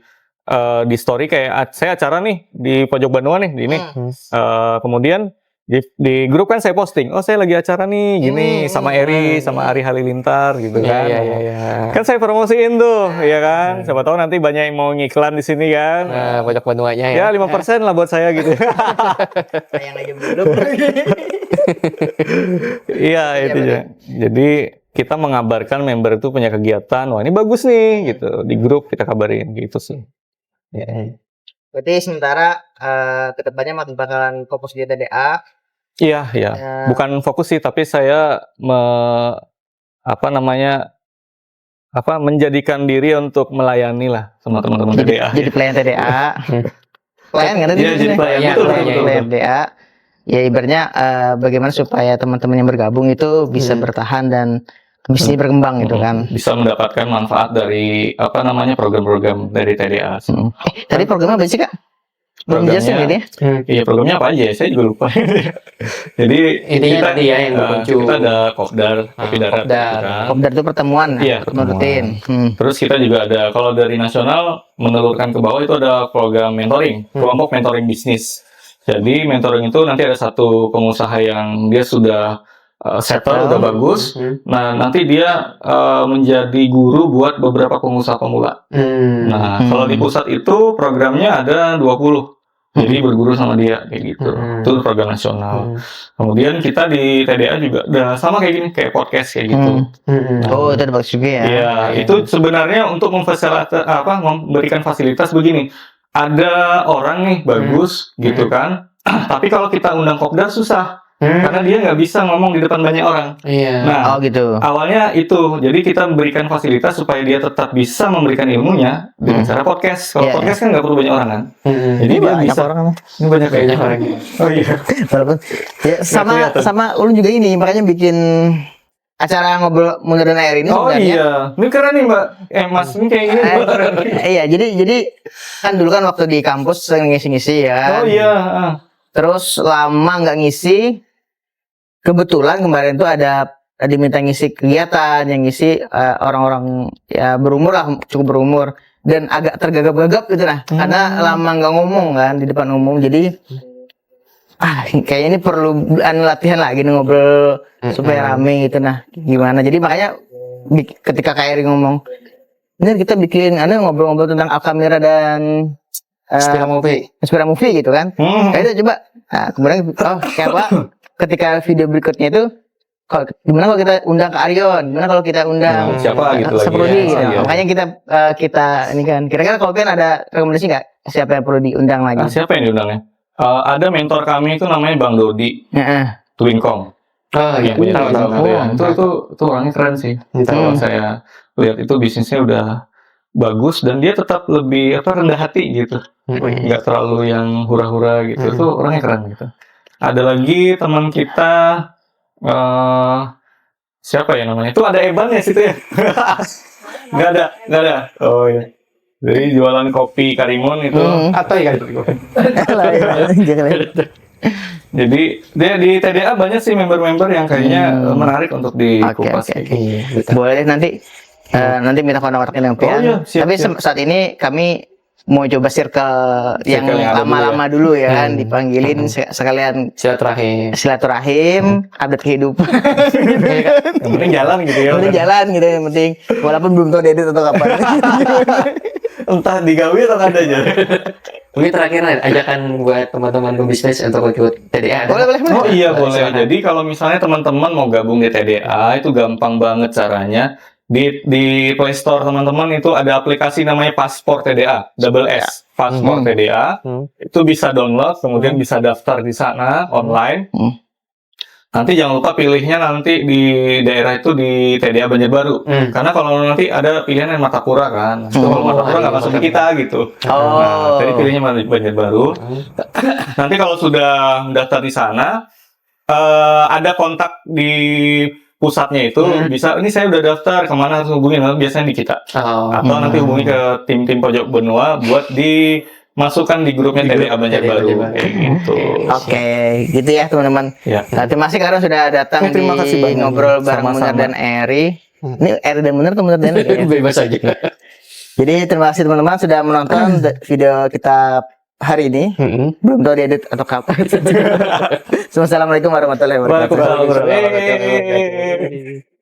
story kayak saya acara nih di Pojok Banua nih di ini. Kemudian di grup kan saya posting, oh saya lagi acara nih gini sama Eri sama Ari Halilintar gitu kan. Iya. Kan saya promosiin tuh, ya kan. Siapa tahu nanti banyak yang mau ngiklan di sini kan. Pojok Banuanya ya. Ya 5% lah buat saya gitu. Sayang aja belum. Iya itu ya. Jadi kita mengabarkan member itu punya kegiatan, wah ini bagus nih gitu. Di grup kita kabarin gitu sih. Berarti sementara kedepannya masih bakalan fokus di TDA. Iya. Bukan fokus sih, tapi saya menjadikan diri untuk melayani lah sama teman-teman TDA. Jadi pelayan TDA. Pelayan nggak tadi? Iya, jadi pelayan. Pelayan TDA. Ya ibaratnya bagaimana supaya teman-teman yang bergabung itu bisa bertahan dan bisnis berkembang gitu kan. Bisa mendapatkan manfaat dari program-program dari TDA. Tadi programnya apa sih Kak? Belum jelasin ini. Iya, programnya apa aja? Saya juga lupa. Jadi intinya tadi ya yang kita ada Kopdar, Kopi Darat. Kopdar itu pertemuan. Iya, rutin. Terus kita juga ada, kalau dari nasional menelurkan ke bawah itu ada program mentoring, kelompok mentoring bisnis. Jadi mentoring itu nanti ada satu pengusaha yang dia sudah settle, udah bagus. Nah, nanti dia menjadi guru buat beberapa pengusaha pemula. Nah, kalau di pusat itu programnya ada 20 Jadi berguru sama dia kayak gitu. Itu program nasional. Kemudian kita di TDA juga udah sama kayak gini, kayak podcast kayak gitu. Oh, itu bagus juga ya. Iya, itu sebenarnya untuk memberikan fasilitas begini. Ada orang nih bagus gitu kan. Tapi kalau kita undang kopdar susah. Karena dia nggak bisa ngomong di depan banyak orang. Iya. Nah, Oh gitu. awalnya itu. Jadi kita memberikan fasilitas supaya dia tetap bisa memberikan ilmunya dengan cara podcast. Kalau Iya, podcast kan nggak perlu banyak orang kan. Jadi dia Banyak bisa. orang kan. Ini banyak orang. Oh iya. Walaupun ya, kelihatan. sama ulun juga ini makanya bikin acara ngobrol mundur dan air ini Oh sebenarnya. iya. Ini keren nih Mbak. Mas ini kayak gini. Iya, jadi kan dulu kan waktu di kampus sering ngisi-ngisi ya. Oh iya. Terus lama nggak ngisi. Kebetulan kemarin tuh ada diminta ngisi kegiatan yang ngisi orang-orang ya berumur lah, cukup berumur dan agak tergagap-gagap gitu nah. Karena lama nggak ngomong kan di depan umum. Jadi kayaknya ini perlu latihan lagi nih ngobrol supaya rame gitu nah. Gimana? Jadi makanya ketika Kak Eri ngomong, ini kita bikin ngobrol-ngobrol tentang Alkamira dan Inspira Movie gitu kan. Kayak itu coba. Nah, kemudian kayak apa? Ketika video berikutnya itu gimana kalau kita undang ke Aryon? Gimana kalau kita undang siapa gitu lagi Saprodi ya? gitu. Iya. Makanya kita ini kan kira-kira kalau kan ada rekomendasi nggak siapa yang perlu diundang lagi? Siapa yang diundangnya? Ada mentor kami itu namanya Bang Dodi Twinkong. Oh iya, Punya tahu. itu orangnya keren sih. Kalau saya lihat itu bisnisnya udah bagus dan dia tetap lebih rendah hati gitu. Nggak terlalu yang hura-hura gitu. Itu orangnya keren gitu. Ada lagi teman kita siapa ya namanya? Itu ada Eban ya situ ya? Nggak ada. Oh iya. Jadi jualan kopi Karimun itu. Atau ya Jadi dia di TDA banyak sih member-member yang kayaknya menarik untuk dikupas. Oke. Boleh deh nanti minta kontak-kontaknya dengan Pian. iya, siap, Tapi siap. saat ini kami mau coba circle yang ada lama-lama dulu ya kan, dipanggilin sekalian silaturahim, update kehidupan. Yang penting jalan gitu ya. Yang penting jalan gitu yang penting. Walaupun belum tahu diedit atau kapan. Entah digawe atau ada aja. Mungkin terakhir ajakan buat teman-teman pebisnis untuk ikut TDA. Boleh. Oh iya boleh. Jadi kalau misalnya teman-teman mau gabung di TDA itu gampang banget caranya. Di Play Store teman-teman itu ada aplikasi namanya Paspor TDA, double S, Paspor TDA. Itu bisa download, kemudian bisa daftar di sana online. Nanti jangan lupa pilihnya nanti di daerah itu di TDA Banjarbaru. Karena kalau nanti ada pilihan yang Martapura kan. Itu kalau Martapura nggak masuk di kita gitu. Nah, tadi pilihnya Banjarbaru. Nanti kalau sudah daftar di sana, ada kontak di pusatnya itu bisa, ini saya udah daftar, kemana harus hubungin? Biasanya di kita. Atau nanti hubungi ke tim-tim pojok benua buat dimasukkan di grupnya TDA Banjarbaru. Kayak gitu. Oke, gitu ya teman-teman. Ya. Nah, terima kasih karena sudah datang Terima di kasih banyak. ngobrol bareng Sama-sama. Munir dan Eri. Ini Eri dan Munir atau Munir dan Eri? Bebas aja. Jadi terima kasih teman-teman sudah menonton video kita hari ini. Belum tahu diedit atau kapan. Assalamualaikum warahmatullahi wabarakatuh. Waalaikumsalam warahmatullahi wabarakatuh.